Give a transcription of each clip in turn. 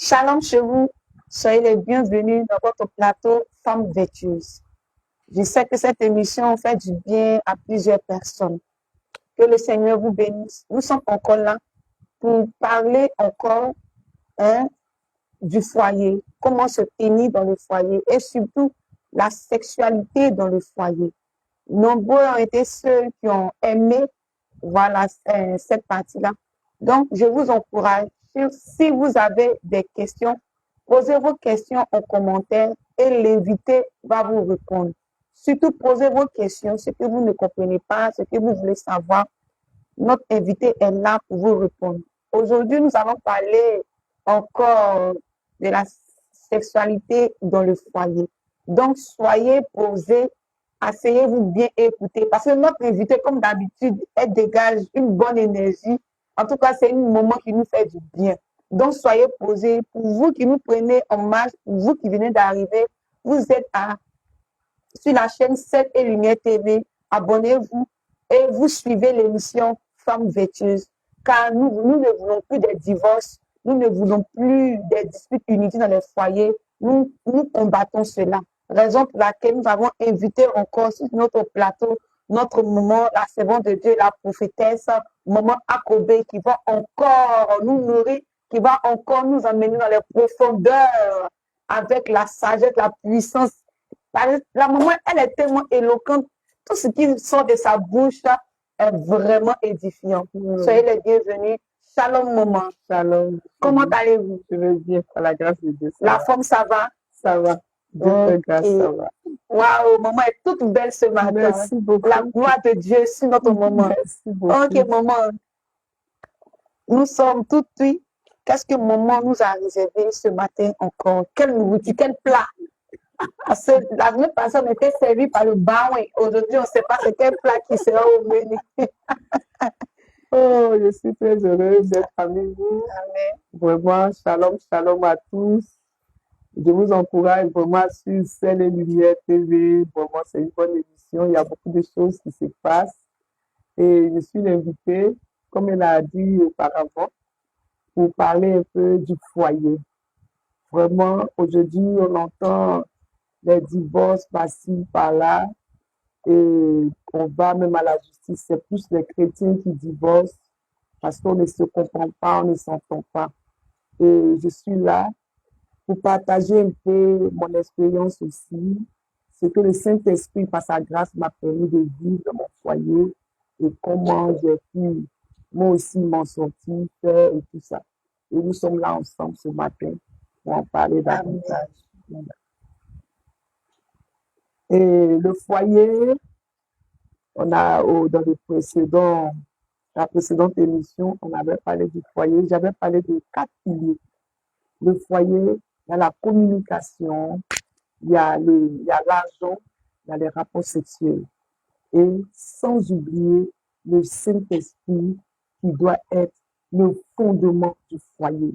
Shalom chez vous, soyez les bienvenus dans votre plateau Femmes Vêtueuses. Je sais que cette émission fait du bien à plusieurs personnes. Que le Seigneur vous bénisse. Nous sommes encore là pour parler encore du foyer, comment se tenir dans le foyer et surtout la sexualité dans le foyer. Nombreux ont été ceux qui ont aimé cette partie-là. Donc, je vous encourage, si vous avez des questions, posez vos questions en commentaire et l'invité va vous répondre. Surtout, posez vos questions, ce que vous ne comprenez pas, ce que vous voulez savoir. Notre invité est là pour vous répondre. Aujourd'hui, nous allons parler encore de la sexualité dans le foyer. Donc, soyez posés, asseyez-vous bien et écoutez. Parce que notre invité, comme d'habitude, elle dégage une bonne énergie. En tout cas, c'est un moment qui nous fait du bien. Donc, soyez posés. Pour vous qui nous prenez en marche, pour vous qui venez d'arriver, vous êtes sur la chaîne 7 et Lumière TV. Abonnez-vous et vous suivez l'émission Femmes Vêtueuses. Car nous ne voulons plus des divorces, nous ne voulons plus des disputes inutiles dans les foyers. Nous combattons cela. Raison pour laquelle nous avons invité encore sur notre plateau notre maman, la servante de Dieu, la prophétesse, maman Akobé, qui va encore nous nourrir, qui va encore nous emmener dans les profondeurs avec la sagesse, la puissance. La maman, elle est tellement éloquente. Tout ce qui sort de sa bouche est vraiment édifiant. Soyez les bienvenus. Shalom, maman. Shalom. Comment allez-vous? Je vais bien, par la grâce de Dieu. La forme, ça va? Ça va. Dieu fait grâce, ça va. Waouh, maman est toute belle ce matin. Merci beaucoup. La gloire de Dieu sur notre maman. Merci beaucoup. Ok, maman. Nous sommes toutes oui. Qu'est-ce que maman nous a réservé ce matin encore? Quelle nourriture, quel plat? Parce que la semaine passée, on était servi par le baouin. Aujourd'hui, on ne sait pas c'est quel plat qui sera au menu. Oh, je suis très heureuse d'être parmi vous. Amen. Vraiment, shalom, shalom à tous. Je vous encourage vraiment sur Celle et Lumière TV. Vraiment, c'est une bonne émission. Il y a beaucoup de choses qui se passent. Et je suis l'invitée, comme elle a dit auparavant, pour parler un peu du foyer. Vraiment, aujourd'hui, on entend les divorces par-ci, par-là, et on va même à la justice. C'est plus les chrétiens qui divorcent parce qu'on ne se comprend pas, on ne s'entend pas. Et je suis là pour partager un peu mon expérience aussi, ce que le Saint-Esprit, par sa grâce, m'a permis de vivre dans mon foyer et comment j'ai pu, moi aussi, m'en sortir, faire et tout ça. Et nous sommes là ensemble ce matin pour en parler davantage. Et le foyer, on a, dans la précédente émission, on avait parlé du foyer. J'avais parlé de 4 piliers. Le foyer, il y a la communication, il y a l'argent, il y a les rapports sexuels. Et sans oublier le Saint-Esprit qui doit être le fondement du foyer.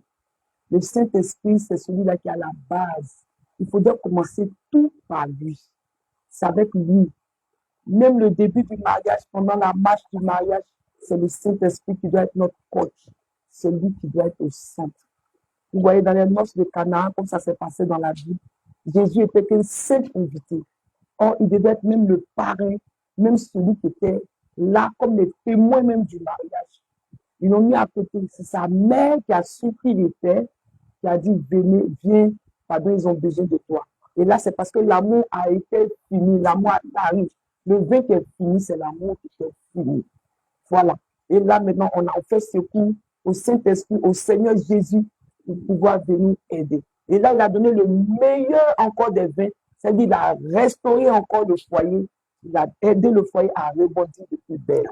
Le Saint-Esprit, c'est celui-là qui est à la base. Il faudrait commencer tout par lui. C'est avec lui. Même le début du mariage, pendant la marche du mariage, c'est le Saint-Esprit qui doit être notre coach. C'est lui qui doit être au centre. Vous voyez, dans les noces de Canaan, comme ça s'est passé dans la Bible, Jésus était qu'un seul invité. Or, il devait être même le parrain, même celui qui était là comme les témoins même du mariage. Ils l'ont mis à côté. C'est sa mère qui a surpris les pères, qui a dit, venez, viens, pardon, ils ont besoin de toi. Et là, c'est parce que l'amour a été fini, l'amour arrive. Le vin qui est fini, c'est l'amour qui est fini. Voilà. Et là, maintenant, on a fait secours au Saint-Esprit, au Seigneur Jésus, pour pouvoir venir aider. Et là, il a donné le meilleur encore des vins. C'est-à-dire, il a restauré encore le foyer. Il a aidé le foyer à rebondir de plus belle.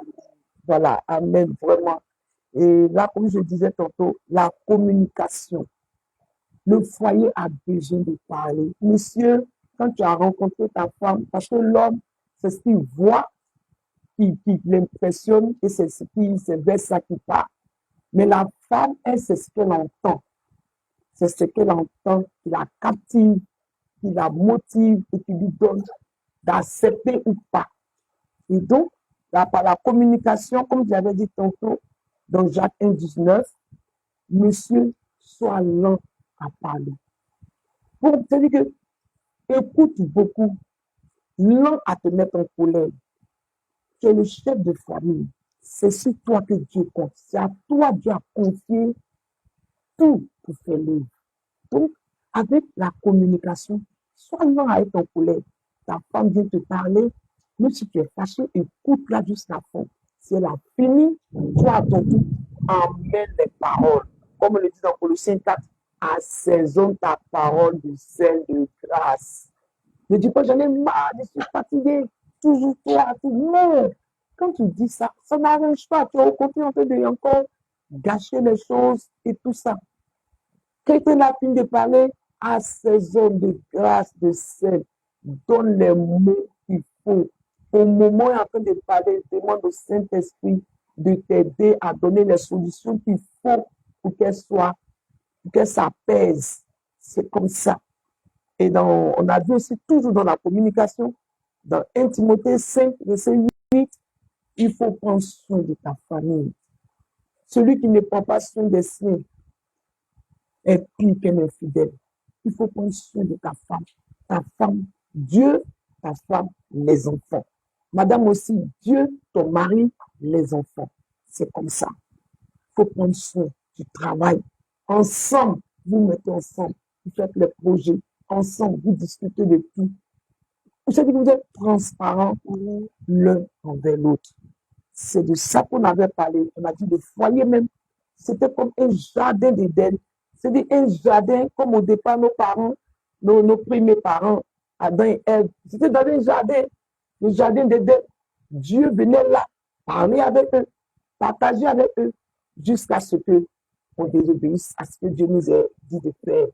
Voilà. Amen. Vraiment. Et là, comme je disais tantôt, la communication. Le foyer a besoin de parler. Monsieur, quand tu as rencontré ta femme, parce que l'homme, c'est ce qu'il voit, qui l'impressionne, et c'est vers ça qu'il part. Mais la femme, elle, c'est ce qu'elle entend. C'est ce qu'elle entend qui la captive, qui la motive et qui lui donne d'accepter ou pas. Et donc, par la communication, comme je l'avais dit tantôt, dans Jacques 1,19, monsieur, sois lent à parler. Bon, c'est-à-dire que écoute beaucoup, lent à te mettre en colère. Tu es le chef de famille. C'est sur toi que Dieu compte. C'est à toi Dieu a confié tout pour faire l'œuvre. Donc, avec la communication, sois lent à être en colère. Ta femme vient te parler, même si tu es fâché, écoute-la jusqu'à la fin. Si elle a fini, toi à ton tour, emmène les paroles. Comme on le dit dans Colossiens 4, assaisonne ta parole de sel de grâce. Ne dis pas, j'en ai marre, je suis fatigué, toujours toi, tout. Non, quand tu dis ça, ça n'arrange pas. Tu es au contraire en train de encore gâcher les choses et tout ça. Quelqu'un a fini de parler, assaisonne de grâce, de sel, donne les mots qu'il faut. Au moment où il est en train de parler, demande au Saint-Esprit de t'aider à donner les solutions qu'il faut pour qu'elle s'apaise. C'est comme ça. Et on a vu aussi toujours dans la communication, dans 1 Timothée 5, verset 8, il faut prendre soin de ta famille. Celui qui ne prend pas soin des siens est pire qu'un infidèle. Il faut prendre soin de ta femme, Dieu, ta femme, les enfants. Madame aussi, Dieu, ton mari, les enfants. C'est comme ça. Il faut prendre soin du travail. Ensemble, vous mettez ensemble, vous faites les projets. Ensemble, vous discutez de tout. Vous savez que vous êtes transparents l'un envers l'autre. C'est de ça qu'on avait parlé. On a dit le foyer même. C'était comme un jardin d'Éden. C'est-à-dire un jardin comme au départ nos parents, nos premiers parents, Adam et Ève. C'était dans un jardin, le jardin d'Éden. Dieu venait là, parler avec eux, partager avec eux, jusqu'à ce qu'on désobéisse à ce que Dieu nous a dit de faire.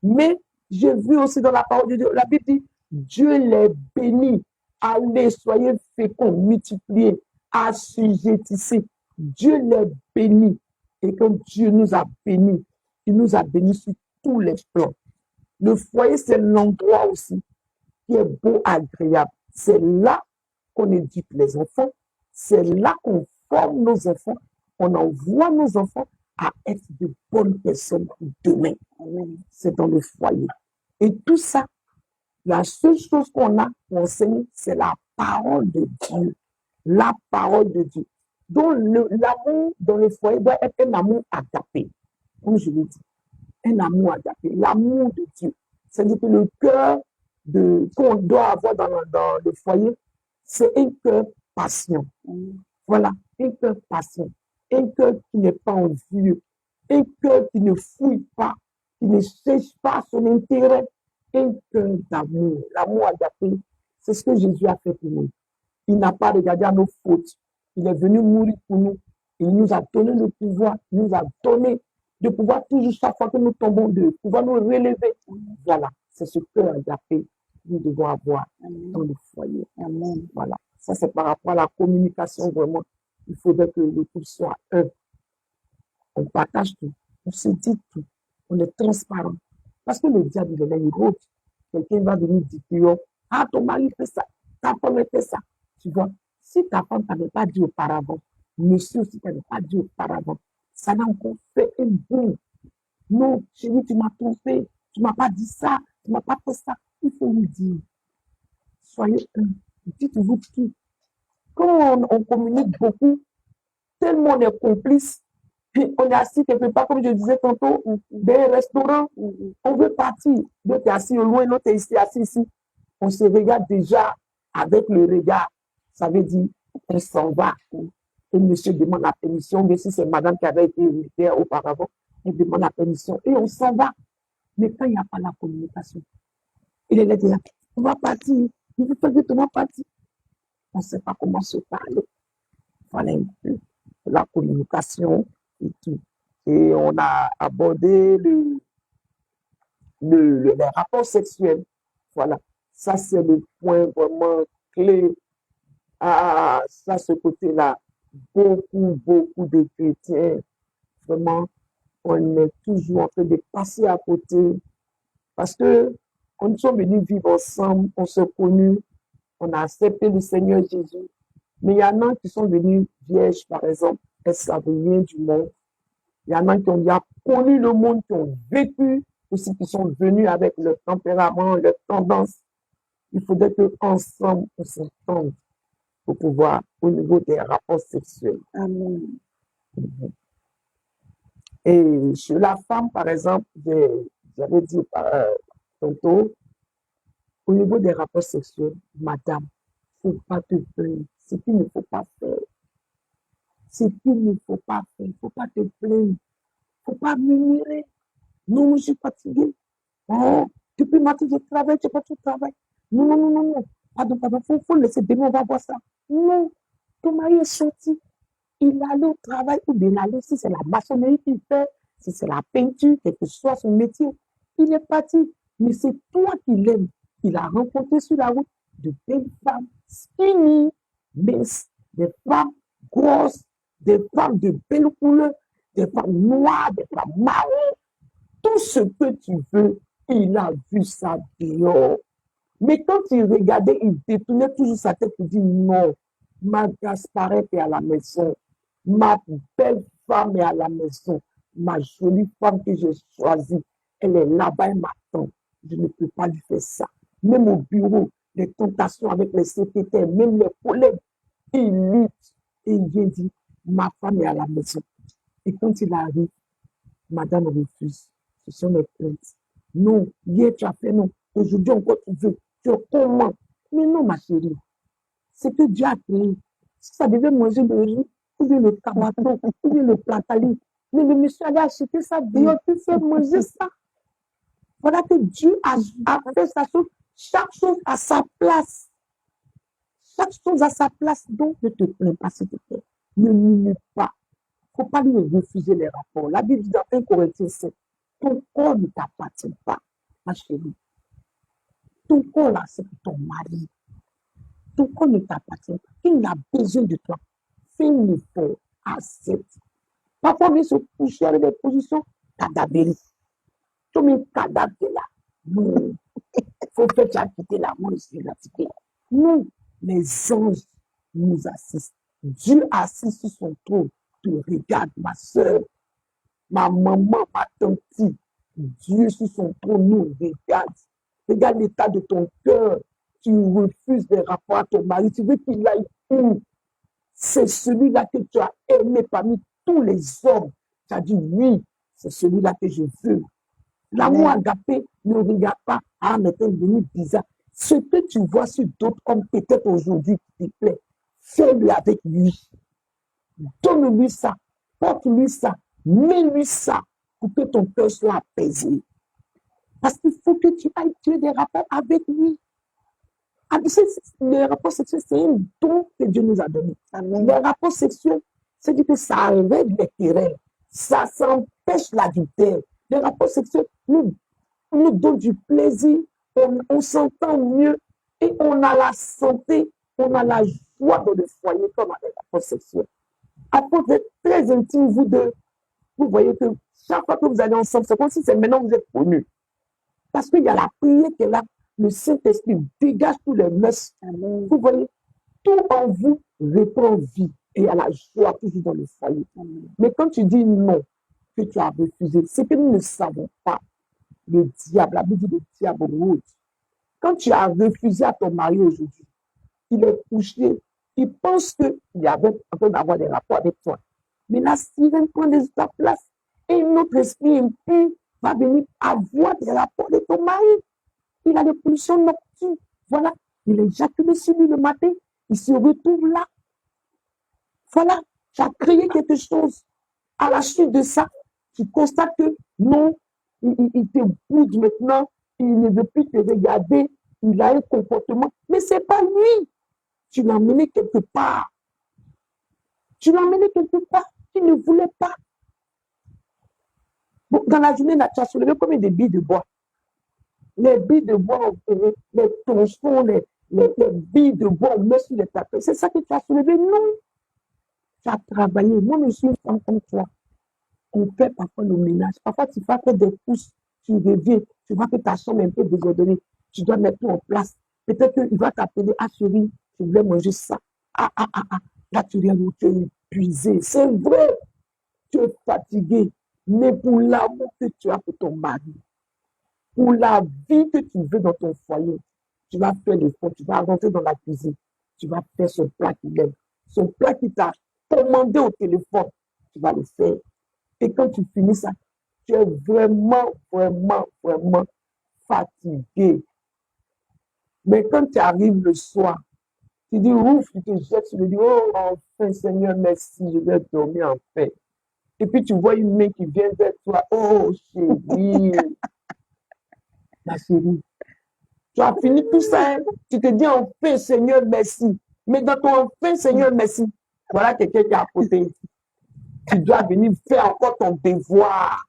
Mais j'ai vu aussi dans la parole de Dieu, la Bible dit, Dieu les bénit. Allez, soyez féconds, multipliez, assujettissez. Dieu les bénit. Et quand Dieu nous a bénis, il nous a bénis sur tous les plans. Le foyer, c'est l'endroit aussi qui est beau, agréable. C'est là qu'on éduque les enfants. C'est là qu'on forme nos enfants. On envoie nos enfants à être de bonnes personnes demain. C'est dans le foyer. Et tout ça, la seule chose qu'on a pour enseigner, c'est la parole de Dieu. La parole de Dieu. Donc, l'amour dans le foyer doit être un amour agapé. Comme je l'ai dit, un amour agapé. L'amour de Dieu. C'est-à-dire que le cœur qu'on doit avoir dans le foyer, c'est un cœur patient. Voilà, un cœur patient. Un cœur qui n'est pas envieux. Un cœur qui ne fouille pas, qui ne cherche pas son intérêt. Un cœur d'amour. L'amour agapé, c'est ce que Jésus a fait pour nous. Il n'a pas regardé à nos fautes. Il est venu mourir pour nous. Il nous a donné le pouvoir. Il nous a donné de pouvoir toujours, chaque fois que nous tombons, de pouvoir nous relever. Voilà, c'est ce cœur agapé que nous devons avoir dans le foyer. Amen. Voilà, ça c'est par rapport à la communication, vraiment. Il faudrait que le couple soit un. On partage tout, on se dit tout, on est transparent. Parce que le diable, il est là, il rôde. Quelqu'un va venir dire, ah, ton mari fait ça, ta femme fait ça. Tu vois, si ta femme t'avait pas dit auparavant, monsieur aussi t'avait pas dit auparavant, ça n'a encore fait un boum. Non, chérie, tu m'as trompé, tu m'as pas dit ça, tu m'as pas fait ça. Il faut lui dire, soyez un, dites-vous tout. Quand on communique beaucoup, tellement on est complice, puis on est assis quelque part, comme je disais tantôt, dans un restaurant, on veut partir. L'autre est assis au loin, l'autre est ici, assis ici. On se regarde déjà avec le regard. Ça veut dire, on s'en va. Et monsieur demande la permission, mais si c'est madame qui avait été militaire auparavant, elle demande la permission et on s'en va. Mais quand il n'y a pas la communication, il est là, on va partir, il veut pas dire on va partir. On ne sait pas comment se parler. Voilà un peu la communication et tout. Et on a abordé les rapports sexuels. Voilà. Ça, c'est le point vraiment clé. Ah, ça, ce côté-là. Beaucoup de chrétiens, vraiment, on est toujours en train de passer à côté. Parce que quand nous sommes venus vivre ensemble, on s'est connus, on a accepté le Seigneur Jésus. Mais il y en a qui sont venus vierges, par exemple, elles ne savent rien du monde. Il y en a qui ont déjà connu le monde, qui ont vécu aussi qui sont venus avec leur tempérament, leur tendance. Il faudrait qu'ensemble, on s'entende pour pouvoir, au niveau des rapports sexuels. Amen. Et chez la femme, par exemple, j'avais dit tantôt, au niveau des rapports sexuels, madame, il ne faut pas te plaindre. Ce qu'il ne faut pas faire. Ce qu'il ne faut pas faire. Il ne faut pas te plaindre. Il ne faut pas murmurer. Non, je suis fatiguée. Oh, depuis matin, je travaille, tu n'as pas tout travail. Non, non, non, non, non. Pardon, pardon, il faut laisser demain, on va voir ça. Non, ton mari est sorti. Il allait au travail ou bien il allait, si c'est la maçonnerie qu'il fait, si c'est la peinture, quel que soit son métier, il est parti. Mais c'est toi qui l'aimes. Il a rencontré sur la route de belles femmes skinny, minces, des femmes grosses, des femmes de belles couleurs, des femmes noires, des femmes marron. Tout ce que tu veux, il a vu ça dehors. Mais quand il regardait, il détournait toujours sa tête pour dire non, ma Gasparette est à la maison, ma belle femme est à la maison, ma jolie femme que j'ai choisie, elle est là-bas, elle m'attend. Je ne peux pas lui faire ça. Même au bureau, les tentations avec les secrétaires, même les collègues, il lutte. Et il vient dire, ma femme est à la maison. Et quand il arrive, madame refuse. Ce sont les plaintes. Non, hier tu as fait non. Aujourd'hui encore tu veux. Tu comment? Mais non, ma chérie. C'est que Dieu a créé. Si ça devait manger le riz, ou bien le cabaton, ou bien le plantain. Mais le monsieur allait acheter ça dehors, tu fais manger ça. Voilà que Dieu a fait sa chose, chaque chose à sa place. Chaque chose à sa place. Donc, ne te plains pas, s'il te plaît. Ne murmure pas. Il ne faut pas lui refuser les rapports. La Bible dit dans 1 Corinthiens 7, ton corps ne t'appartient pas, ma chérie. Ton corps là, c'est pour ton mari. Ton corps ne t'appartient pas. Il a besoin de toi. Fais un effort, accepte. Parfois, on vient se coucher avec des positions cadavériques. Tu mets cadavre là. Non. Il faut que tu aies quitté la mort ici, la cité. Non. Les anges nous assistent. Dieu assis sur son trône. Tu regardes, ma soeur, ma maman, ma tante. Dieu sur son trône nous regarde. Regarde l'état de ton cœur. Tu refuses des rapports à ton mari. Tu veux qu'il aille où? C'est celui-là que tu as aimé parmi tous les hommes. Tu as dit oui, c'est celui-là que je veux. L'amour agapé ne regarde pas. Ah, mais t'es devenu bizarre. Ce que tu vois sur d'autres hommes, peut-être aujourd'hui, qui te plaît, fais-le avec lui. Donne-lui ça. Porte-lui ça. Mets-lui ça pour que ton cœur soit apaisé. Parce qu'il faut que tu ailles tuer des rapports avec lui. Les rapports sexuels, c'est un don que Dieu nous a donné. Amen. Les rapports sexuels, c'est-à-dire que ça règle les querelles. Ça empêche l'adultère. Les rapports sexuels nous donnent du plaisir. On s'entend mieux et on a la santé, on a la joie dans le foyer comme avec les rapports sexuels. À cause d'être très intime, vous deux, vous voyez que chaque fois que vous allez ensemble, c'est comme si c'est maintenant que vous êtes connus. Parce qu'il y a la prière qui est là. Le Saint-Esprit dégage tous les mœurs. Vous voyez, tout en vous reprend vie. Et il y a la joie toujours dans le foyer. Mais quand tu dis non, que tu as refusé, c'est que nous ne savons pas. Le diable, la Bible dit le diable rôde. Quand tu as refusé à ton mari aujourd'hui, il est couché, il pense qu'il avait en train d'avoir des rapports avec toi. Mais la sirène prend ta place et notre esprit impur va venir avoir des rapports avec ton mari. Il a des pulsions nocturnes. Voilà, il est éjaculé sur lui le matin, il se retrouve là. Voilà, tu as créé quelque chose. À la suite de ça, tu constates que non, il te bouge maintenant, il ne veut plus te regarder, il a un comportement, mais ce n'est pas lui. Tu l'as emmené quelque part. Tu l'as emmené quelque part, tu ne voulais pas. Bon, dans la journée, tu as soulevé combien de billes de bois? Les billes de bois, les tronçons, les billes de bois, on met sur les tapis. C'est ça que tu as soulevé? Non. Tu as travaillé. Moi, je suis une femme comme toi. On fait parfois le ménage. Parfois, tu vas faire des pousses, tu reviens, tu vois que ta chambre est un peu désordonnée. Tu dois mettre tout en place. Peut-être qu'il va t'appeler, ah chérie, je voulais manger ça. Ah. Là, tu viens où tu es épuisé. C'est vrai. Tu es fatigué. Mais pour l'amour que tu as pour ton mari, pour la vie que tu veux dans ton foyer. Tu vas faire l'effort, tu vas rentrer dans la cuisine, tu vas faire son plat qu'il aime, son plat qu'il t'a commandé au téléphone, tu vas le faire. Et quand tu finis ça, tu es vraiment, vraiment, vraiment fatigué. Mais quand tu arrives le soir, tu dis ouf, tu te jettes sur le lit, oh enfin Seigneur, merci, je vais dormir en paix. Et puis tu vois une main qui vient vers toi, oh chérie, ma chérie, tu as fini tout ça, hein? Tu te dis enfin Seigneur, merci. Mais dans ton enfin Seigneur, merci, voilà quelqu'un qui est à côté. Tu dois venir faire encore ton devoir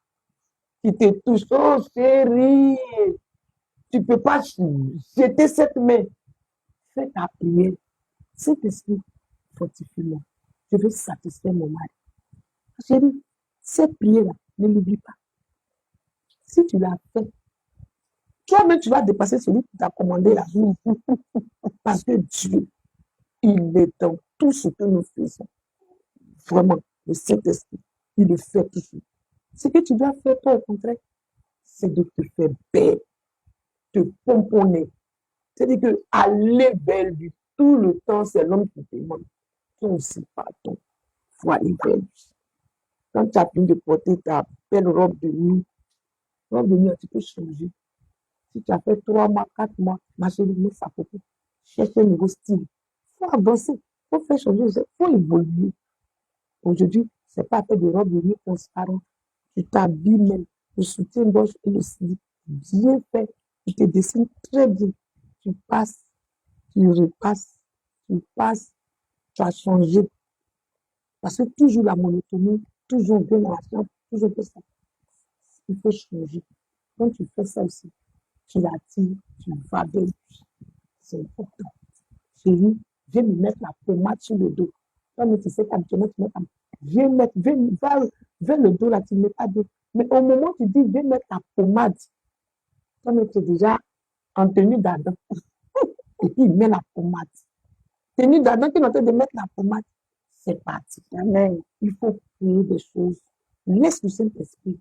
qui te touche. Oh chérie, tu ne peux pas jeter cette main. Fais ta prière. Saint-Esprit, fortifie-moi. Je veux satisfaire mon mari. Chérie, cette prière-là, ne l'oublie pas. Si tu l'as fait, toi-même, tu vas dépasser celui qui t'a commandé la vie. Parce que Dieu, il est dans tout ce que nous faisons. Vraiment, le Saint-Esprit, il le fait toujours. Ce que tu dois faire, toi, au contraire, c'est de te faire belle, te pomponner. C'est-à-dire que aller belle lui, tout le temps, c'est l'homme qui te demande. Toi aussi, pardon, il faut aller belle. Quand tu as fini de porter ta belle robe de nuit, tu peux changer. Si tu as fait 3 mois, 4 mois, ma chérie, mets ça pour chercher un nouveau style. Il faut avancer, il faut faire changer, il faut évoluer. Aujourd'hui, ce n'est pas fait de robe de nuit transparente. Tu t'habilles même, le soutien-gorge et le slip, bien fait. Tu te dessines très bien. Tu passes, tu repasses, tu passes, tu as changé. Parce que toujours la monotonie, toujours bien dans la chambre, toujours ça. Il faut changer. Quand tu fais ça aussi, tu l'attires, tu vas bien. C'est important. Chérie, viens me mettre la pommade sur le dos. Toi, tu sais qu'habituellement, tu mets ta viens mettre, vers le dos là, tu ne mets pas d'eau. Mais au moment où tu dis, viens mettre ta pommade, toi, tu es déjà en tenue d'Adam. Et puis, il met la pommade. Tenue d'Adam qui est en train de mettre la pommade. C'est parti. Amen. Il faut créer des choses. Laisse le Saint-Esprit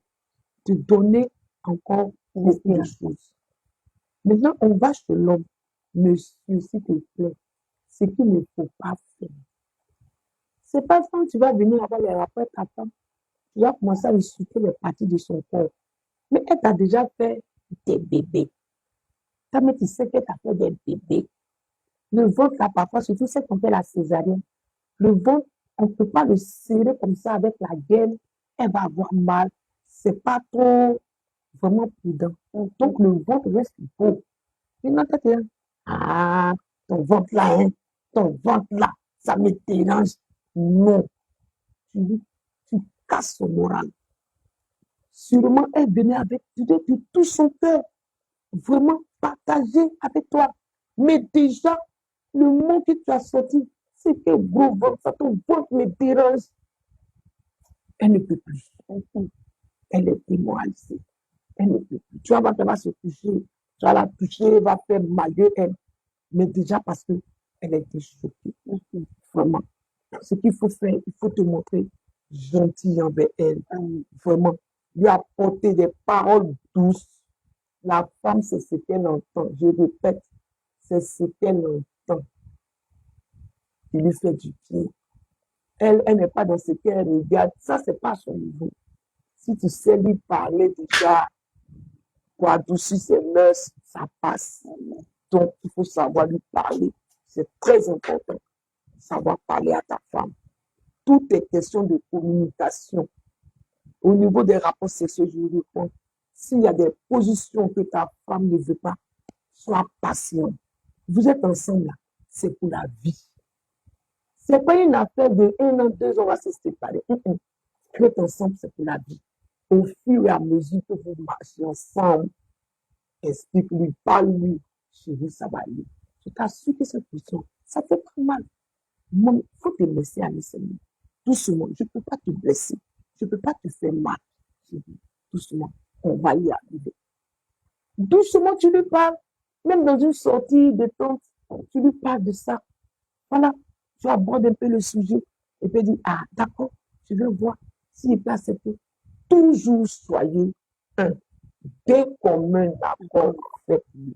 te donner encore beaucoup de choses. Maintenant, on va chez l'homme. Monsieur, s'il te plaît, ce qu'il ne faut pas faire. C'est pas quand tu vas venir avoir les rapports avec ta femme, tu vas commencer à insulter les parties de son corps. Mais elle t'a déjà fait des bébés. Quand tu sais qu'elle t'a fait des bébés, le ventre, là, parfois, surtout celle qu'on fait la césarienne, le ventre, on ne peut pas le serrer comme ça avec la gaine, elle va avoir mal. C'est pas trop vraiment prudent. Donc, le ventre reste beau. Maintenant, tu es là, ah, ton ventre là, hein, ton ventre là, ça me dérange. Non, tu casses son moral. Sûrement, elle venait avec de tout son cœur, vraiment partager avec toi. Mais déjà, le mot que tu as sorti, c'est que gros ventre, ça ton ventre me dérange. Elle ne peut plus. Elle est démoralisée. Elle ne peut plus. Tu vas se toucher, tu vas la toucher, elle va faire malgré elle. Mais déjà parce qu'elle est choquée. Vraiment. Ce qu'il faut faire, il faut te montrer gentil envers elle. Vraiment. Lui apporter des paroles douces. La femme, c'est ce qu'elle entend. Je répète, c'est ce qu'elle entend. Il lui fait du bien. Elle n'est pas dans ce qu'elle regarde. Ça, c'est pas son niveau. Si tu sais lui parler déjà, pour adoucir ses mœurs, ça passe. Donc, il faut savoir lui parler. C'est très important. Savoir parler à ta femme. Tout est question de communication. Au niveau des rapports sexuels, je vous réponds. S'il y a des positions que ta femme ne veut pas, sois patient. Vous êtes ensemble là, c'est pour la vie. Ce n'est pas une affaire de 1 an, 2 ans, on va se séparer. Vous êtes ensemble, c'est pour la vie. Au fur et à mesure que vous marchez ensemble, explique-lui, parle-lui, chérie, ça va aller. Je t'assure que cette position, ça fait pas mal. Il faut te laisser aller seulement. Doucement, je ne peux pas te blesser. Je ne peux pas te faire mal. Doucement, on va y arriver. Doucement, tu lui parles. Même dans une sortie de tente, tu lui parles de ça. Voilà, tu abordes un peu le sujet et puis dis, ah, d'accord, je vais voir s'il peut accepter. Toujours soyez un. d'un commun accord avec lui.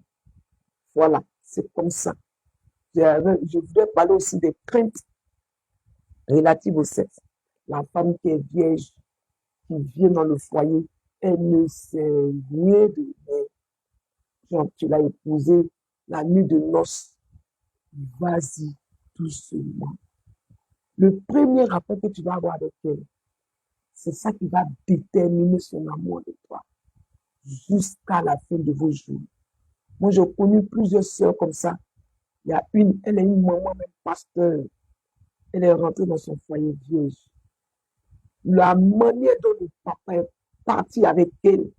Voilà, c'est comme ça. Je voudrais parler aussi des craintes relatives au sexe. La femme qui est vierge, qui vient dans le foyer, elle ne sait rien de rien. Genre, tu l'as épousée la nuit de noces. Vas-y doucement. Le premier rapport que tu vas avoir avec elle, c'est ça qui va déterminer son amour de toi jusqu'à la fin de vos jours. Moi, j'ai connu plusieurs sœurs comme ça. Il y a une, elle est une maman, même pasteur. Elle est rentrée dans son foyer vierge. La manière dont le papa est parti avec elle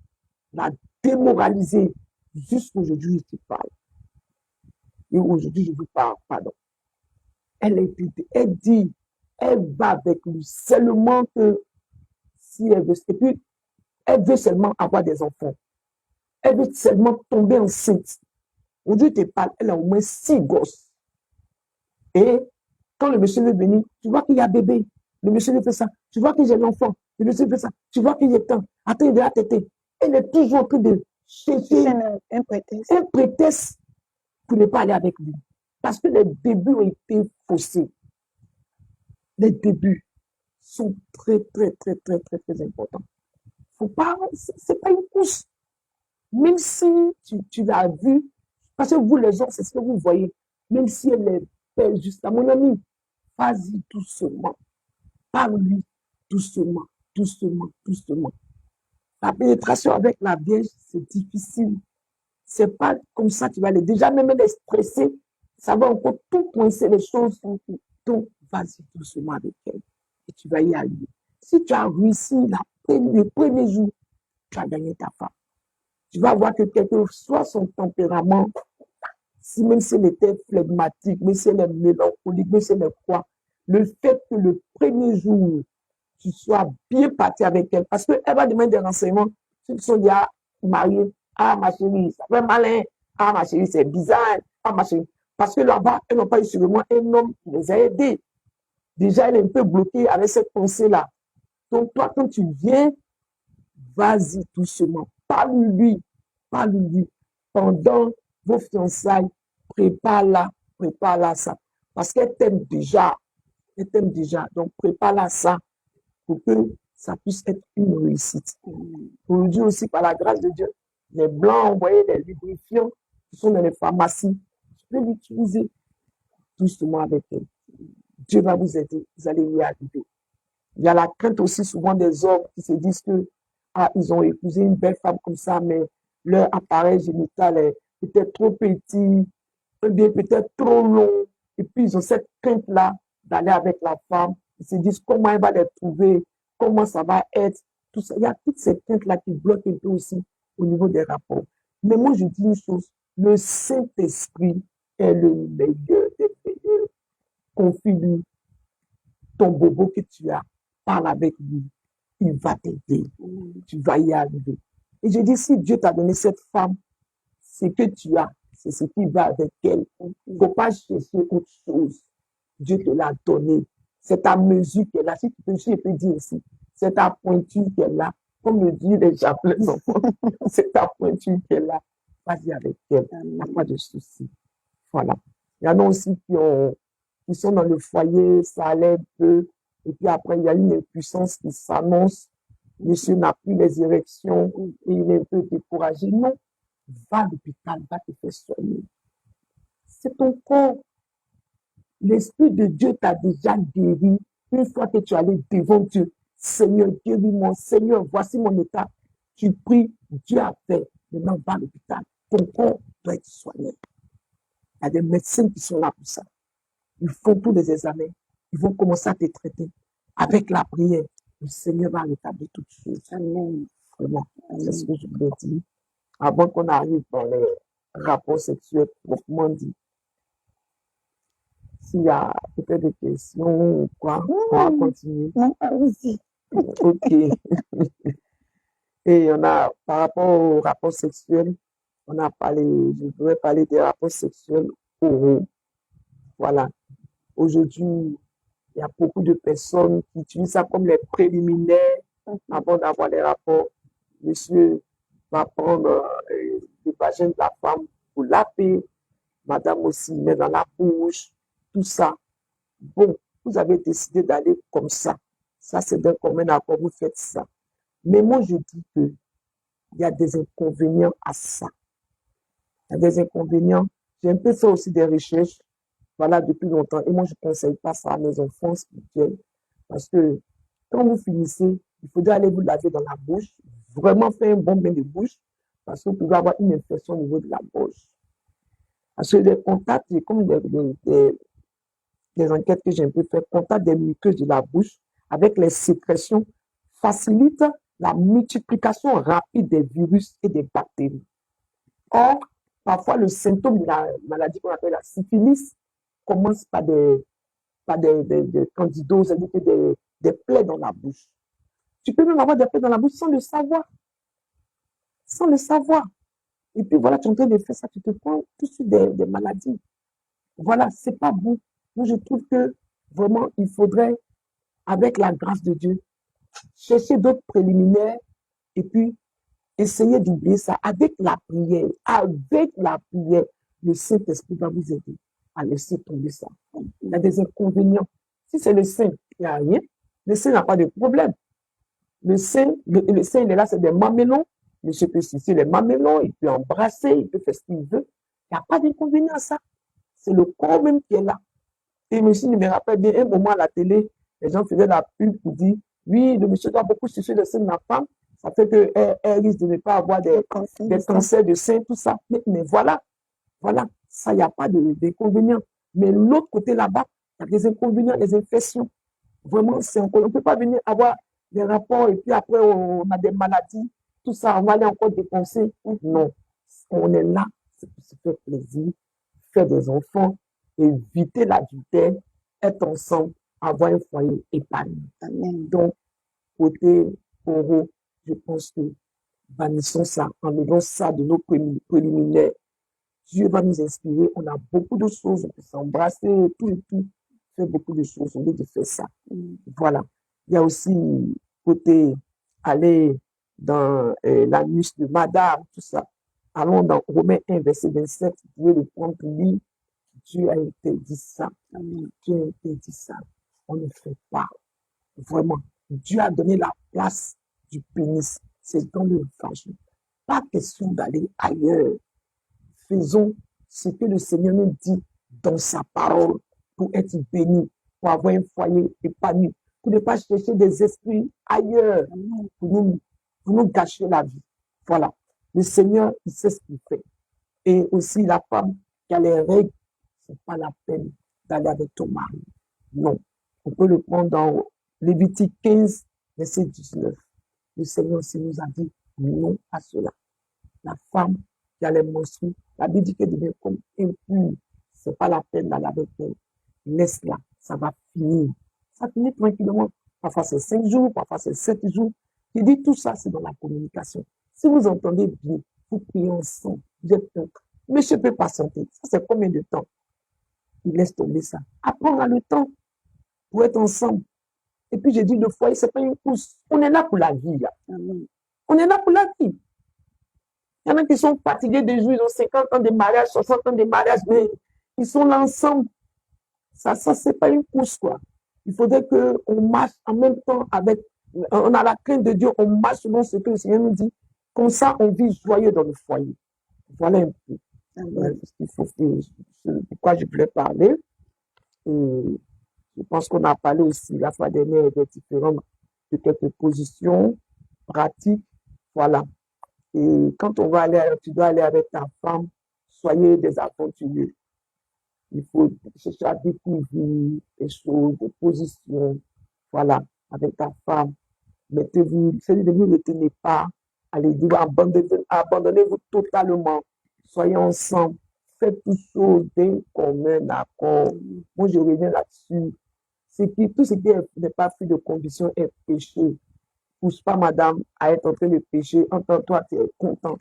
l'a démoralisée. Jusqu'aujourd'hui, je te parle. Et aujourd'hui, je vous parle, pardon. Elle dit, elle va avec lui seulement que si elle veut. Et puis, elle veut seulement avoir des enfants. Elle veut seulement tomber enceinte. Aujourd'hui, je te parle, elle a au moins 6 gosses. Et quand le monsieur veut venir, tu vois qu'il y a bébé. Le monsieur lui fait ça. Tu vois que j'ai l'enfant. Le monsieur fait ça. Tu vois qu'il est temps. Attends, il doit téter. Elle est toujours en train de chercher un prétexte pour ne pas aller avec lui. Parce que les débuts ont été faussés. Les débuts sont très, très, très, très, très, très importants. Faut pas, c'est pas une course. Même si tu l'as vu, parce que vous les hommes, c'est ce que vous voyez. Même si elle est belle, juste à mon ami, vas-y doucement. Parle-lui doucement, doucement, doucement. La pénétration avec la Vierge, c'est difficile. C'est pas comme ça que tu vas aller. Déjà, même elle est stressée, ça va encore tout coincer les choses. Donc, vas-y doucement avec elle et tu vas y arriver. Si tu as réussi le premier jour, tu as gagné ta femme. Tu vas voir que quel que soit son tempérament, même si elle était flegmatique, mais si elle est mélancolique, mais si elle est quoi, le fait que le premier jour, tu sois bien parti avec elle, parce qu'elle va demander des renseignements, ceux qui sont déjà mariés, ah ma chérie, ça fait malin, ah ma chérie, c'est bizarre, ah ma chérie, parce que là-bas, elles n'ont pas eu sur moi un homme qui les a aidés. Déjà, elle est un peu bloquée avec cette pensée-là. Donc, toi, quand tu viens, vas-y doucement, parle-lui, pendant vos fiançailles, prépare-la ça, parce qu'elle t'aime déjà, donc prépare-la ça pour que ça puisse être une réussite. Aujourd'hui aussi, par la grâce de Dieu, les blancs envoyaient des lubrifiants qui sont dans les pharmacies, tu peux l'utiliser doucement avec elle. Dieu va vous aider, vous allez y arriver. Il y a la crainte aussi souvent des hommes qui se disent que ils ont épousé une belle femme comme ça, mais leur appareil génital est peut-être trop petit, ou bien peut-être trop long, et puis ils ont cette crainte-là d'aller avec la femme. Ils se disent comment elle va les trouver, comment ça va être, tout ça. Il y a toutes ces craintes-là qui bloquent un peu aussi au niveau des rapports. Mais moi, je dis une chose, le Saint-Esprit est le meilleur des meilleurs. Confie-lui ton bobo que tu as, parle avec lui, il va t'aider, tu vas y arriver. Et je dis, si Dieu t'a donné cette femme, c'est que tu as, c'est ce qui va avec elle. Il ne faut pas chercher autre chose. Dieu te l'a donné. C'est ta mesure qu'elle a. Si tu peux, je peux dire aussi, c'est ta pointure qu'elle a. Comme le disent les chapelains enfants, c'est ta pointure qu'elle a. Vas-y avec elle. Il n'y a pas de souci. Voilà. Il y en a aussi qui sont dans le foyer, ça allait un peu. Et puis après, il y a une impuissance qui s'annonce. Monsieur n'a plus les érections et il est un peu découragé. Non, va à l'hôpital, va te faire soigner. C'est ton corps. L'Esprit de Dieu t'a déjà guéri. Une fois que tu es allé devant Dieu, Seigneur, guéris-moi. Seigneur, voici mon état. Tu pries, Dieu a fait. Maintenant, va à l'hôpital. Ton corps doit être soigné. Il y a des médecins qui sont là pour ça. Ils font tous les examens. Ils vont commencer à te traiter. Avec la prière, le Seigneur va rétablir toutes choses. Amen. Vraiment, c'est ce que je voulais dire. Avant qu'on arrive dans les rapports sexuels proprement dit. S'il y a peut-être des questions ou quoi, on va continuer. Non, allez-y. Ok. Et on a, par rapport aux rapports sexuels, on a parlé, je voudrais parler des rapports sexuels oraux. Voilà. Aujourd'hui, il y a beaucoup de personnes qui utilisent ça comme les préliminaires avant d'avoir les rapports. Monsieur va prendre le vagin de la femme pour laver. Madame aussi met dans la bouche, tout ça. Bon, vous avez décidé d'aller comme ça. Ça, c'est d'un commun accord, vous faites ça. Mais moi, je dis qu'il y a des inconvénients à ça. Il y a des inconvénients. J'ai un peu fait aussi des recherches, voilà, depuis longtemps. Et moi, je ne conseille pas ça à mes enfants spirituels. Parce que quand vous finissez, il faudrait aller vous laver dans la bouche, vraiment faire un bon bain de bouche, parce que vous pouvez avoir une infection au niveau de la bouche. Parce que les contacts, comme des enquêtes que j'ai un peu fait, contact des muqueuses de la bouche avec les sécrétions facilite la multiplication rapide des virus et des bactéries. Or, parfois, le symptôme de la maladie qu'on appelle la syphilis commence par des candidoses, c'est-à-dire des plaies dans la bouche. Tu peux même avoir des plaies dans la bouche sans le savoir. Sans le savoir. Et puis voilà, tu es en train de faire ça, tu te prends tout de suite des maladies. Voilà, c'est pas bon. Moi, je trouve que vraiment, il faudrait, avec la grâce de Dieu, chercher d'autres préliminaires et puis essayer d'oublier ça avec la prière. Avec la prière, le Saint-Esprit va vous aider à laisser tomber ça. Il y a des inconvénients. Si c'est le Saint, il n'y a rien. Le Saint n'a pas de problème. Le Saint, il est là, c'est des mamelons. Monsieur peut sucer les mamelons, il peut embrasser, il peut faire ce qu'il veut. Il n'y a pas d'inconvénient à ça. C'est le corps même qui est là. Et monsieur me rappelle bien, un moment à la télé, les gens faisaient la pub pour dire, oui, le monsieur doit beaucoup sucer le sein de ma femme. Ça fait qu'elle risque de ne pas avoir des cancers de sein, tout ça. Mais voilà, ça, il n'y a pas d'inconvénient. Mais l'autre côté là-bas, il y a des inconvénients, des infections. Vraiment, on ne peut pas venir avoir des rapports et puis après, on a des maladies, tout ça, on va aller encore dépenser. Non, on est là, c'est pour se faire plaisir, faire des enfants, éviter l'adultère, être ensemble, avoir un foyer épanoui. Donc, côté Oro, je pense que bannissons ça, enlevons ça de nos préliminaires. Dieu va nous inspirer. On a beaucoup de choses, on peut s'embrasser, tout et tout. Faire beaucoup de choses, on de faire ça. Voilà. Il y a aussi côté aller dans l'anus de madame, tout ça. Allons dans Romains 1, verset 27. Vous pouvez le prendre pour lire. Dieu a interdit ça. Dieu a interdit ça. On ne fait pas. Vraiment. Dieu a donné la place du pénis. C'est dans le vagin. Pas question d'aller ailleurs. Faisons ce que le Seigneur nous dit dans sa parole pour être béni, pour avoir un foyer épanoui, pour ne pas chercher des esprits ailleurs, pour nous gâcher la vie. Voilà. Le Seigneur, il sait ce qu'il fait. Et aussi la femme qui a les règles, c'est pas la peine d'aller avec ton mari. Non. On peut le prendre dans Lévitique 15, verset 19. Le Seigneur aussi nous a dit non à cela. La femme qui a les menstrues, la Bible dit qu'elle devient comme impure. C'est pas la peine d'aller avec elle. Laisse-la, ça va finir. Ça finit tranquillement. Parfois c'est 5 jours, parfois c'est 7 jours. Je dis tout ça, c'est dans la communication. Si vous entendez bien, vous priez ensemble, vous êtes un. Monsieur peut patienter. Ça, c'est combien de temps? Il laisse tomber ça. Après, on a le temps pour être ensemble. Et puis, j'ai dit, le foyer, c'est pas une course. On est là pour la vie, là. On est là pour la vie. Il y en a qui sont fatigués des jours, ils ont 50 ans de mariage, 60 ans de mariage, mais ils sont là ensemble. Ça, c'est pas une course, quoi. Il faudrait qu'on marche en même temps avec, on a la crainte de Dieu, on marche selon ce que le Seigneur nous dit. Comme ça, on vit joyeux dans le foyer. Voilà un peu. Pourquoi je voulais parler. Je pense qu'on a parlé aussi la fois dernière des différentes, de quelques positions pratiques. Voilà. Et quand on va aller, tu dois aller avec ta femme, soyez des aventuriers. Il faut chercher à découvrir des choses, des positions. Voilà, avec ta femme. Mettez-vous, ne vous retenez pas. Allez, abandonnez-vous totalement. Soyez ensemble. Faites toutes choses d'un commun accord. Moi, je reviens là-dessus. Tout ce qui n'est pas fait de condition est péché. Pousse pas, madame, à être en train de pécher. Entends-toi, tu es content.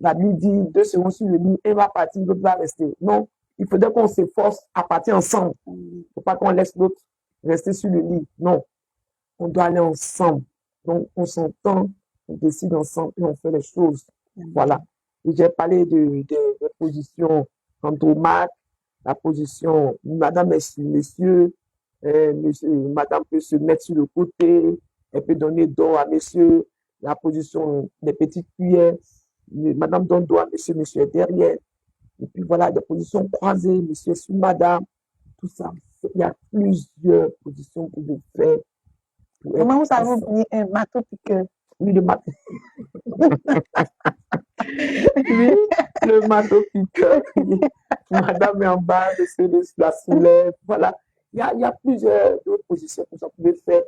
La Bible dit 2 secondes sur le lit, elle va partir, l'autre va rester. Non, il faudrait qu'on s'efforce à partir ensemble. Il ne faut pas qu'on laisse l'autre rester sur le lit. Non, on doit aller ensemble. Donc, on s'entend, on décide ensemble et on fait les choses. Voilà. Et j'ai parlé de positions quant au Mac, la position, madame et monsieur, madame peut se mettre sur le côté, elle peut donner dos à monsieur, la position des petites cuillères, madame donne dos à monsieur, monsieur est derrière. Et puis voilà, des positions croisées, monsieur sous madame, tout ça. Il y a plusieurs positions que je fais pour être Comment vous avez ensemble. oublié un marteau piqueur? Oui, le marteau. Oui, le marteau piqueur. Madame est en bas, monsieur la soulève. Voilà. Il y a plusieurs autres positions que vous pouvez faire.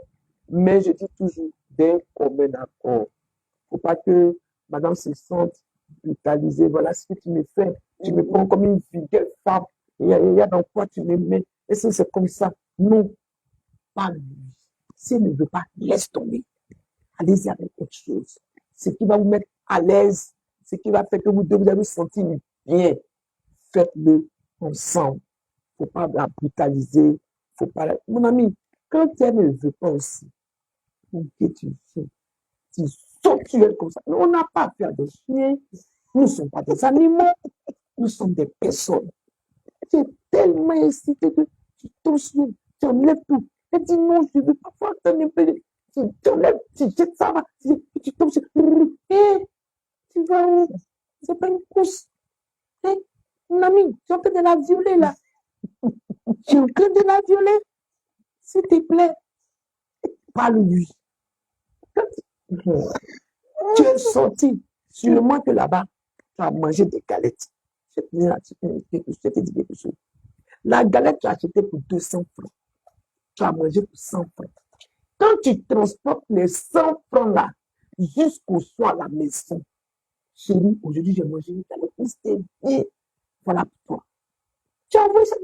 Mais je dis toujours, d'un commun accord. Il ne faut pas que madame se sente brutalisée. Voilà ce que tu me fais. Tu me prends comme une vulgaire femme. Il y a dans quoi tu me mets. Et si c'est comme ça, non, pas lui. S'il ne veut pas, laisse tomber. Allez-y avec autre chose. Ce qui va vous mettre à l'aise, ce qui va faire que vous deux vous allez vous sentir bien, faites-le ensemble. Il ne faut pas la brutaliser. Faut pas la... Mon ami, quand elle ne veut pas aussi, que tu fais, tu sautes sur elle comme ça. On n'a pas affaire de chiens. Nous ne sommes pas des animaux. Nous sommes des personnes. Tu es tellement incité que tu tombes sur elle, tu enlèves tout. Elle dit non, je ne veux pas voir ton épée. Tu enlèves, tu jettes ça, tu tombes sur elle. Tu vas où? C'est pas une course. Mon ami, tu es en train de la violer là. Tu es en train de la violer. S'il te plaît, parle-lui. Tu es sorti. Sûrement que là-bas, tu as mangé des galettes. Je te dis quelque chose. La galette, tu as acheté pour 200 francs. Tu as mangé pour 100 francs. Quand tu transportes les 100 francs là, jusqu'au soir à la maison, chérie, aujourd'hui, j'ai mangé une galette. C'était bien. Voilà pour toi. Tu as envoyé ça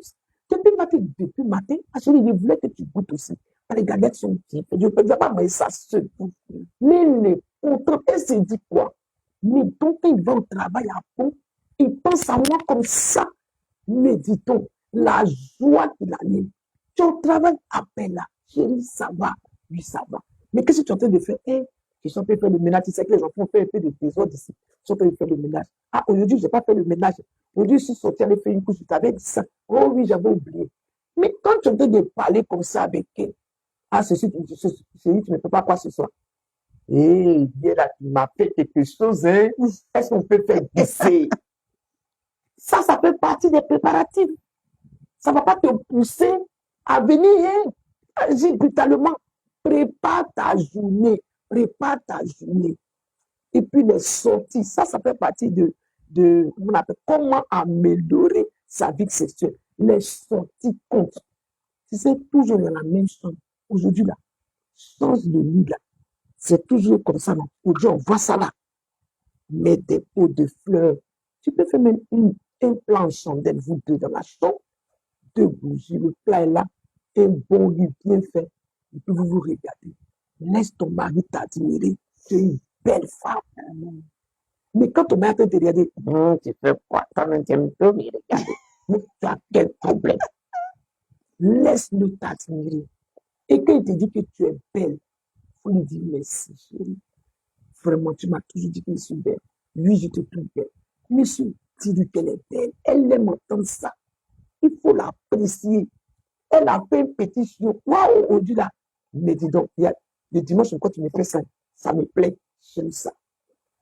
depuis matin. Chérie, je voulais que tu goûtes aussi. Les galettes sont bien. Je ne peux pas manger ça seul. Mais les autres, elle se dit quoi? Mais donc, quand il va au travail à fond, il pense à moi comme ça. Méditons la joie qu'il anime. Tu es au travail, appelle-la. Chérie, ça va. Oui, ça va. Mais qu'est-ce que tu es en train de faire? Je suis en train de faire le ménage. Tu sais que les enfants font un peu de désordre ici. Ils sont en train de faire le ménage. Ah, aujourd'hui, je n'ai pas fait le ménage. Aujourd'hui, je suis sortie aller faire une couche. Je t'avais dit ça. Oh oui, j'avais oublié. Mais quand tu es en train de parler comme ça avec elle, ah, chérie, tu ne peux pas quoi ce soir. Eh bien là, tu m'as fait quelque chose, hein? Est-ce qu'on peut faire glisser? Ça fait partie des préparatifs. Ça ne va pas te pousser à venir, hein? Agir brutalement. Prépare ta journée. Prépare ta journée. Et puis les sorties, ça fait partie de on appelle, comment améliorer sa vie sexuelle. Les sorties comptent. Tu sais, toujours dans la même chambre. Aujourd'hui, là, change de lit, là. C'est toujours comme ça, là. Aujourd'hui, on voit ça là. Mets des pots de fleurs. Tu peux faire même un plan en chandelle, vous deux dans la chambre. 2 bougies, le plat est là. Un bon lit bien fait. Et puis vous vous regardez. Laisse ton mari t'admirer. Tu es une belle femme. Mais quand ton mari te regarde, tu fais quoi? Toi-même, tu aimes me regarder. Mais tu as quel problème? Laisse-le t'admirer. Et quand il te dit que tu es belle, il faut lui dire merci, chérie. Vraiment, tu m'as toujours dit que je suis belle. Lui, je te trouve belle. Monsieur, dis-lui qu'elle est belle. Elle aime entendre ça. Il faut l'apprécier. Elle a fait un petit chiot. Waouh, aujourd'hui là. Mais dis donc, le dimanche, quand tu me fais ça, ça me plaît. J'aime ça.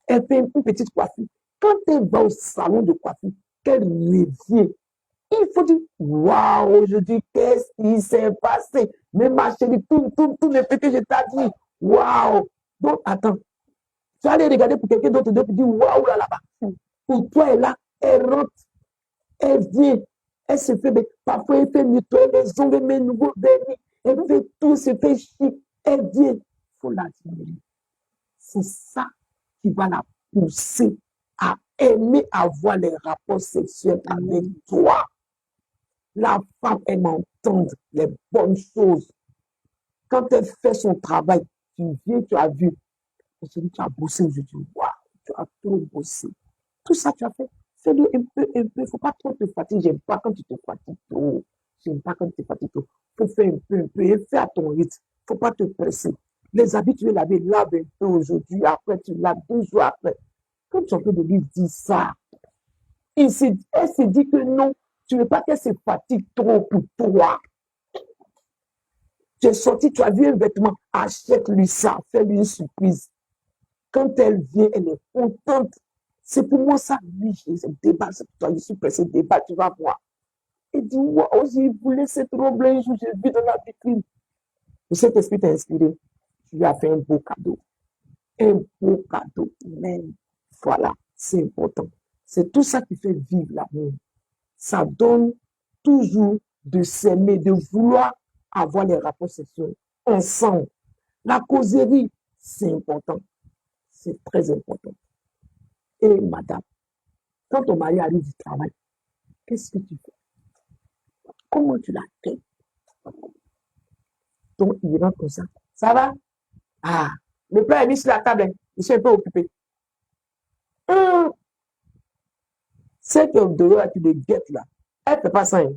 Elle fait une petite coiffure. Quand elle va au salon de coiffure, qu'elle revient, il faut dire, waouh, aujourd'hui, qu'est-ce qui s'est passé? Mais ma chérie, tout le fait que je t'ai dit. Waouh. Donc, attends. Tu vas aller regarder pour quelqu'un d'autre, tu dis, waouh, là-bas. Pour toi, elle là, elle rentre, elle vient, elle se fait, parfois elle fait nettoyer les ongles, mes nouveaux vernis, elle fait tout, se fait chic, elle vient. Il faut l'admirer. C'est ça qui va la pousser à aimer avoir les rapports sexuels avec toi. La femme aime entendre les bonnes choses. Quand elle fait son travail, tu viens, tu as vu, tu as bossé aujourd'hui, waouh, tu as trop bossé. Tout ça, tu as fait. Fais-le un peu. Il ne faut pas trop te fatiguer. J'aime pas quand tu te fatigues trop. J'aime pas quand tu te fatigues trop. Il faut faire un peu. Et fais à ton rythme. Il ne faut pas te presser. Les habits, tu veux laver, lave un peu aujourd'hui. Après, tu laves 2 jours après. Quand tu es en train de lui dire ça, elle se dit que non, tu ne veux pas qu'elle se fatigue trop pour toi. Tu es sorti, tu as vu un vêtement, achète-lui ça, fais-lui une surprise. Quand elle vient, elle est contente. C'est pour moi ça, oui, je débat, c'est pour toi, je suis pressé de débat, tu vas voir. Et dit, waouh, j'ai voulu cette robe un jour, j'ai vu dans la vitrine. Le Saint-Esprit t'a inspiré, tu lui as fait un beau cadeau. Un beau cadeau. Amen. Voilà, c'est important. C'est tout ça qui fait vivre l'amour. Ça donne toujours de s'aimer, de vouloir avoir les rapports sexuels ensemble. La causerie, c'est important. C'est très important. Et madame, quand ton mari arrive du travail, qu'est-ce que tu fais? Comment tu l'accueilles? Donc, il rentre comme ça. Ça va? Ah, le plat est mis sur la table. Hein. Je suis un peu occupé. C'est que dehors, tu le guettes là. Elle ne fait pas ça. Hein.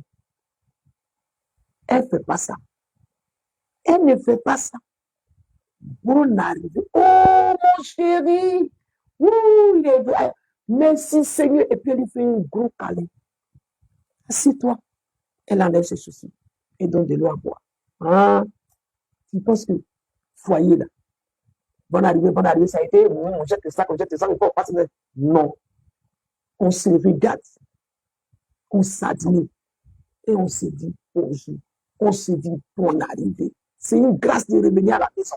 Elle ne fait pas ça. Elle ne fait pas ça. Bon arrivée. Oh, mon chéri. Ouh, il est vrai. Merci Seigneur. Et puis elle lui fait un gros câlin. Assieds-toi. Elle enlève ses soucis et donne de l'eau à boire. Ah, tu penses que foyer là, bonne arrivée, ça a été, on jette ça, il faut passer. Non. On se regarde, on s'admire et on se dit bonjour. On se dit bonne arrivée. C'est une grâce de revenir à la maison.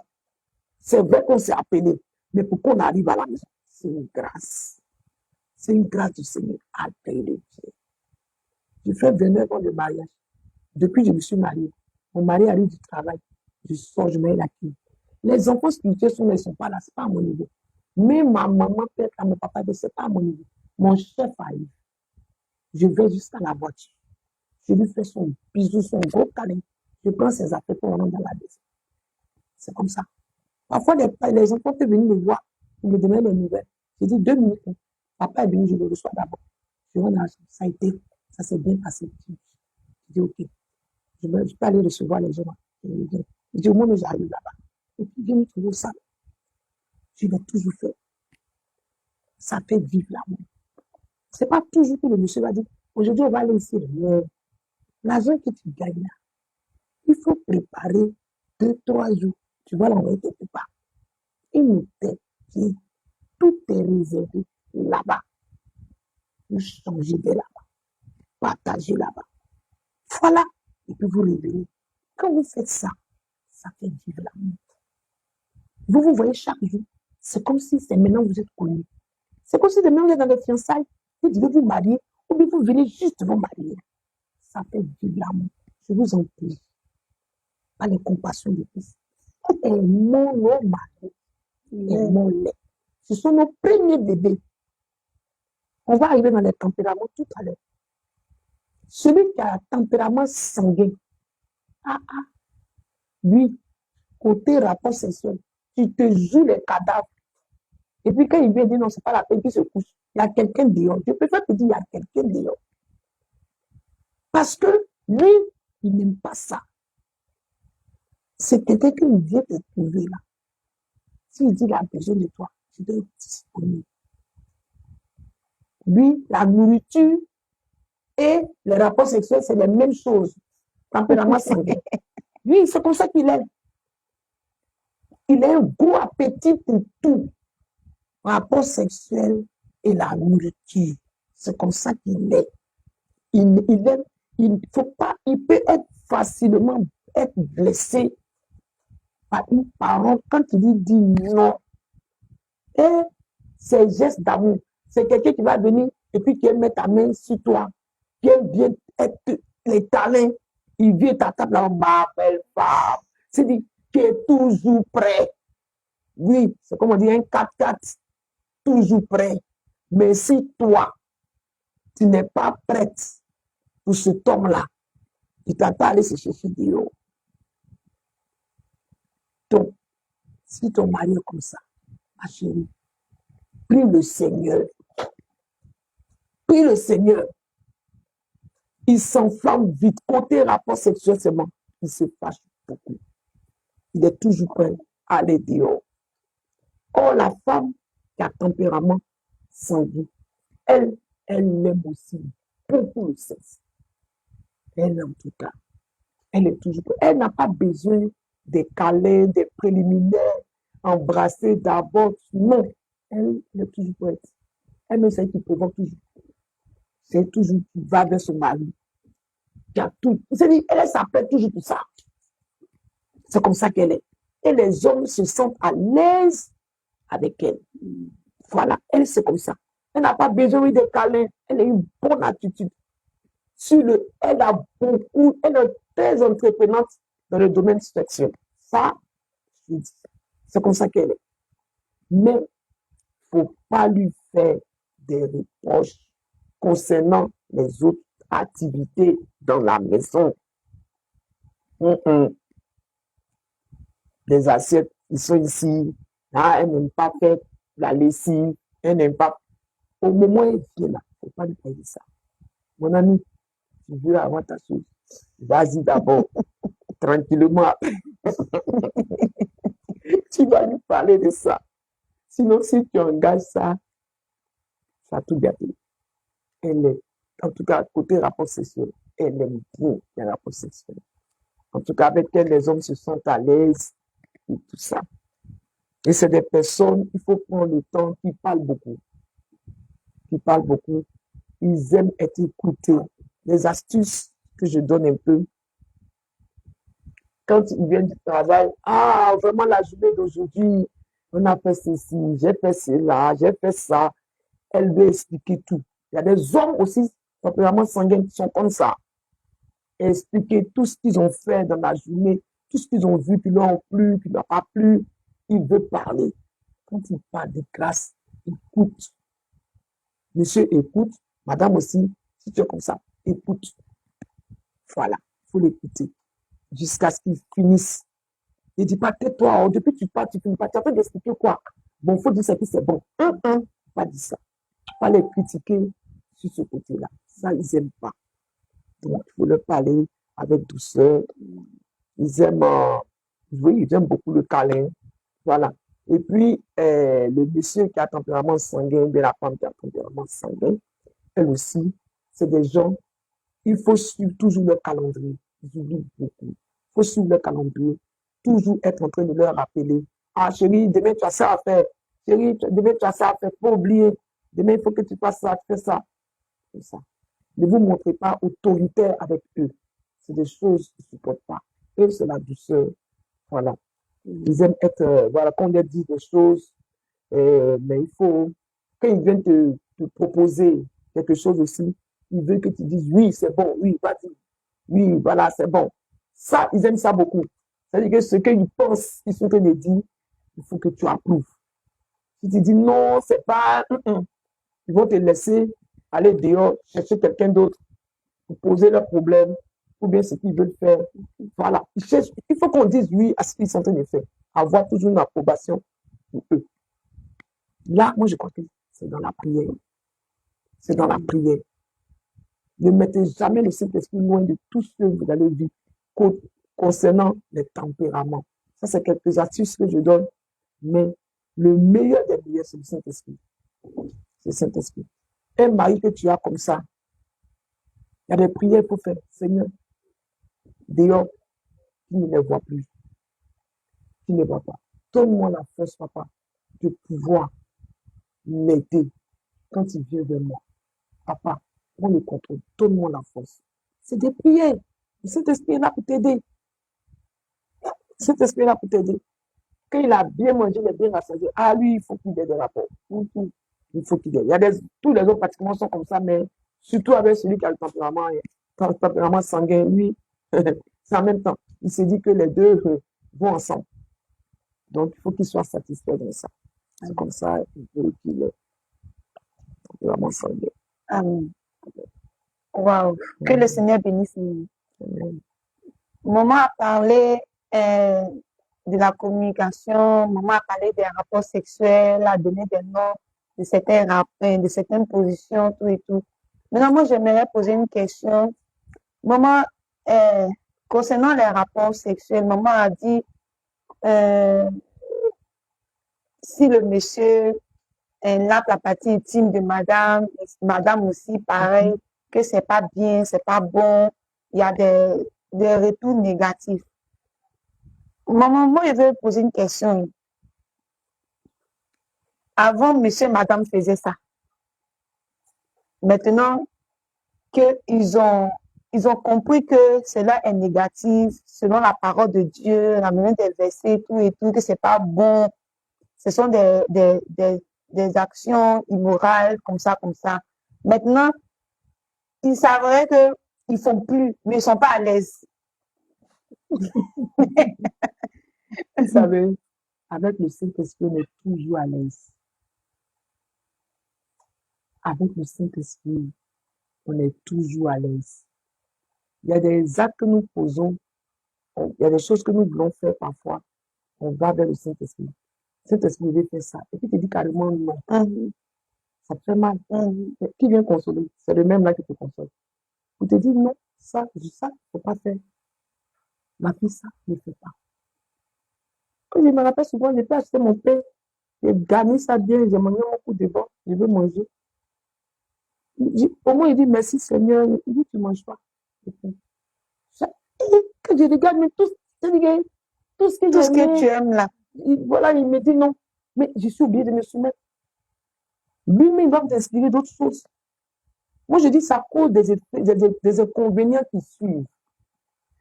C'est vrai qu'on s'est appelé, mais pour qu'on arrive à la maison, c'est une grâce. C'est une grâce du Seigneur. Alléluia. J'ai fait 29 ans de mariage. Depuis que je me suis mariée, mon mari arrive du travail, je sors, je mets la clé. Les enfants spirituels ne sont pas là, ce n'est pas à mon niveau. Mais ma maman, peut-être à mon papa, ce n'est pas à mon niveau. Mon chef arrive. Je vais jusqu'à la voiture. Je lui fais son bisou, son gros câlin. Je prends ses affaires pour rentrer dans la maison. C'est comme ça. Parfois, les enfants peuvent venir me voir, ils me donnent des nouvelles. Je dis 2 minutes. Papa est venu, je le reçois d'abord. Je rentre dans la chambre. Ça a été, ça s'est bien passé. Je dis OK. Je peux aller recevoir les gens. Je dis au moment où j'arrive là-bas. Et puis, viens me trouver ça. Je l'ai toujours fait. Ça fait vivre l'amour. Ce n'est pas toujours que le monsieur va dire, aujourd'hui, on va aller ici. L'argent que tu gagnes là, il faut préparer 2-3 jours. Tu vas l'envoyer quelque part. Une tête qui tout est réservé là-bas. Vous changez de là-bas. Partagez là-bas. Voilà. Et puis vous revenez. Quand vous faites ça, ça fait vivre l'amour. Vous vous voyez chaque jour. C'est comme si c'est maintenant que vous êtes connus. C'est comme si maintenant vous êtes dans les fiançailles. Vous devez vous marier. Ou bien vous venez juste vous marier. Ça fait vivre l'amour. Je vous en prie. Pas les compassions de Christ. Aimons nos maris. Aimons-les. Ce sont nos premiers bébés. On va arriver dans les tempéraments tout à l'heure. Celui qui a un tempérament sanguin, lui, côté rapport sexuel, tu te joues les cadavres. Et puis quand il vient dire non, c'est pas la peine qu'il se couche, il y a quelqu'un dehors. Je préfère te dire, il y a quelqu'un dehors. Parce que lui, il n'aime pas ça. C'est quelqu'un qui vient te trouver là. S'il dit qu'il a besoin de toi, tu dois être disponible. Lui, la nourriture et les rapports sexuels, c'est les mêmes choses. Tempérament sanguin. Lui, c'est comme ça qu'il est. Il a un gros appétit pour tout. Rapport sexuel et la nourriture. C'est comme ça qu'il est. Il faut pas, il peut être facilement être blessé par une parole quand il lui dit non. Et ces gestes d'amour, c'est quelqu'un qui va venir et puis qui va mettre ta main sur toi, qui aime bien être les talents. Il vient ta table là, ma belle femme. C'est-à-dire qui est toujours prêt. Oui, c'est comme on dit un 4x4, toujours prêt. Mais si toi, tu n'es pas prête pour cet homme-là, il ne t'a pas allé se chercher du haut. Donc, si ton mari est comme ça, ma chérie, prie le Seigneur. Prie le Seigneur. Il s'enflamme vite. Côté rapport sexuel seulement, il se fâche beaucoup. Il est toujours prêt à aller dehors. Or, la femme qui a tempérament sanguine. Elle aime aussi beaucoup le sexe. Elle, en tout cas, elle est toujours. Elle n'a pas besoin des câlins, des préliminaires, embrasser d'abord. Non, elle est toujours prête. Elle me sait qui provoque toujours. C'est toujours qui va vers son mari. Qui a tout. Elle s'appelle toujours tout ça. C'est comme ça qu'elle est. Et les hommes se sentent à l'aise avec elle. Voilà, elle, c'est comme ça. Elle n'a pas besoin de câlins. Elle a une bonne attitude. Elle est très entreprenante dans le domaine sexuel. Ça, c'est comme ça qu'elle est. Mais il ne faut pas lui faire des reproches concernant les autres activités dans la maison. Les assiettes, ils sont ici. Ah, elle n'aime pas faire la lessive. Elle n'aime pas. Au moment où elle vient là, il ne faut pas lui faire ça. Mon ami, tu veux avoir ta chose. Vas-y d'abord. Tranquillement. Tu dois lui parler de ça. Sinon, si tu engages ça, ça a tout gâté. Elle est, en tout cas, côté rapport sexuel, elle aime bien les rapports sexuels. En tout cas, avec elle, les hommes se sentent à l'aise et tout ça. Et c'est des personnes, il faut prendre le temps, qui parlent beaucoup. Qui parlent beaucoup. Ils aiment être écoutés. Les astuces que je donne un peu, quand ils viennent du travail, ah, vraiment la journée d'aujourd'hui, on a fait ceci, j'ai fait cela, j'ai fait ça. Elle veut expliquer tout. Il y a des hommes aussi, particulièrement sanguins, qui sont comme ça. Expliquer tout ce qu'ils ont fait dans la journée, tout ce qu'ils ont vu, qui leur ont plu, qui leur a pas plu. Il veut parler. Quand il parle de grâce, écoute. Monsieur écoute, madame aussi, si tu es comme ça, écoute. Voilà, il faut l'écouter jusqu'à ce qu'il finisse. Ne dis pas, tais-toi, depuis que tu pars, tu finis pas. Tu as fait d'expliquer quoi? Bon, il faut dire ça, puis c'est bon. Pas dire ça. Pas les critiquer sur ce côté-là. Ça, ils n'aiment pas. Donc, il faut leur parler avec douceur. Ils aiment, oui, ils aiment beaucoup le câlin. Voilà. Et puis, le monsieur qui a tempérament sanguin, bien la femme qui a tempérament sanguin, elle aussi, c'est des gens, il faut suivre toujours leur calendrier. Ils oublient beaucoup. Il faut suivre leur calendrier. Toujours être en train de leur rappeler. Ah, chérie, demain, tu as ça à faire. Chérie, demain, tu as ça à faire. Faut oublier. Demain, il faut que tu fasses ça, tu fais ça. Comme ça. Ne vous montrez pas autoritaire avec eux. C'est des choses qu'ils ne supportent pas. Eux, c'est la douceur. Voilà. Ils aiment être, voilà, qu'on leur dit des choses, mais il faut, quand ils viennent te proposer quelque chose aussi, ils veulent que tu dises oui, c'est bon, oui, vas-y, oui, voilà, c'est bon. Ça, ils aiment ça beaucoup. C'est-à-dire que ce qu'ils pensent, ils sont en train de dire, il faut que tu approuves. Si tu dis non, c'est pas, ils vont te laisser aller dehors, chercher quelqu'un d'autre pour poser leurs problèmes, ou bien ce qu'ils veulent faire. Voilà. Il faut qu'on dise oui à ce qu'ils sont en train de faire. Avoir toujours une approbation pour eux. Là, moi, je crois que c'est dans la prière. C'est dans la prière. Ne mettez jamais le Saint-Esprit loin de tout ce que vous allez vivre concernant les tempéraments. Ça, c'est quelques astuces que je donne. Mais le meilleur des meilleurs, c'est le Saint-Esprit. C'est le Saint-Esprit. Un mari que tu as comme ça, il y a des prières pour faire. Seigneur, dehors, qui ne les voit plus, qui ne voit pas. Donne-moi la force, papa, de pouvoir m'aider quand il vient vers moi. Papa, prends le contrôle, donne-moi la force. C'est des prières. Cet esprit est là pour t'aider. Cet esprit est là pour t'aider. Quand il a bien mangé, il est bien rassasié. Ah, lui, il faut qu'il ait des rapports. Il faut qu'il ait. Tous les autres pratiquement sont comme ça, mais surtout avec celui qui a le tempérament sanguin, lui, c'est en même temps. Il s'est dit que les deux vont ensemble. Donc, il faut qu'il soit satisfait de ça. C'est comme ça qu'il est tempérament sanguin. Amen. Wow. Que le Seigneur bénisse nous. Maman a parlé de la communication, maman a parlé des rapports sexuels, a donné des noms de certaines positions, tout et tout. Maintenant, moi, j'aimerais poser une question. Maman, concernant les rapports sexuels, maman a dit si le monsieur là, la partie intime de madame, madame aussi, pareil, que c'est pas bien, c'est pas bon, il y a des retours négatifs. Maman, moi, je vais poser une question. Avant, monsieur et madame faisaient ça. Maintenant qu'ils ils ont compris que cela est négatif, selon la parole de Dieu, la manière des versets, tout et tout, que c'est pas bon. Ce sont des actions immorales, comme ça, comme ça. Maintenant, ils savent qu'ils font plus, mais ils sont pas à l'aise. Vous savez, avec le Saint-Esprit, on est toujours à l'aise. Avec le Saint-Esprit, on est toujours à l'aise. Il y a des actes que nous posons, il y a des choses que nous voulons faire parfois, on va vers le Saint-Esprit. Le Saint-Esprit veut faire ça. Et puis tu dis carrément non. Ça te fait mal. Mais qui vient consoler? C'est le même là qui te console. Vous te dit non, ça, il ne faut pas faire. Ma fille, ça, ne fait pas. Quand je me rappelle souvent, j'ai pas acheté mon pain, j'ai gagné ça bien, j'ai mangé mon coup de bord, je veux manger. Au moins, il dit merci Seigneur, il dit tu ne manges pas. Quand je regarde, mais tout ce que tu aimes là. Voilà, il me dit non. Mais je suis obligée de me soumettre. Lui-même, il va m'inspirer d'autres choses. Moi, je dis ça cause des inconvénients qui suivent.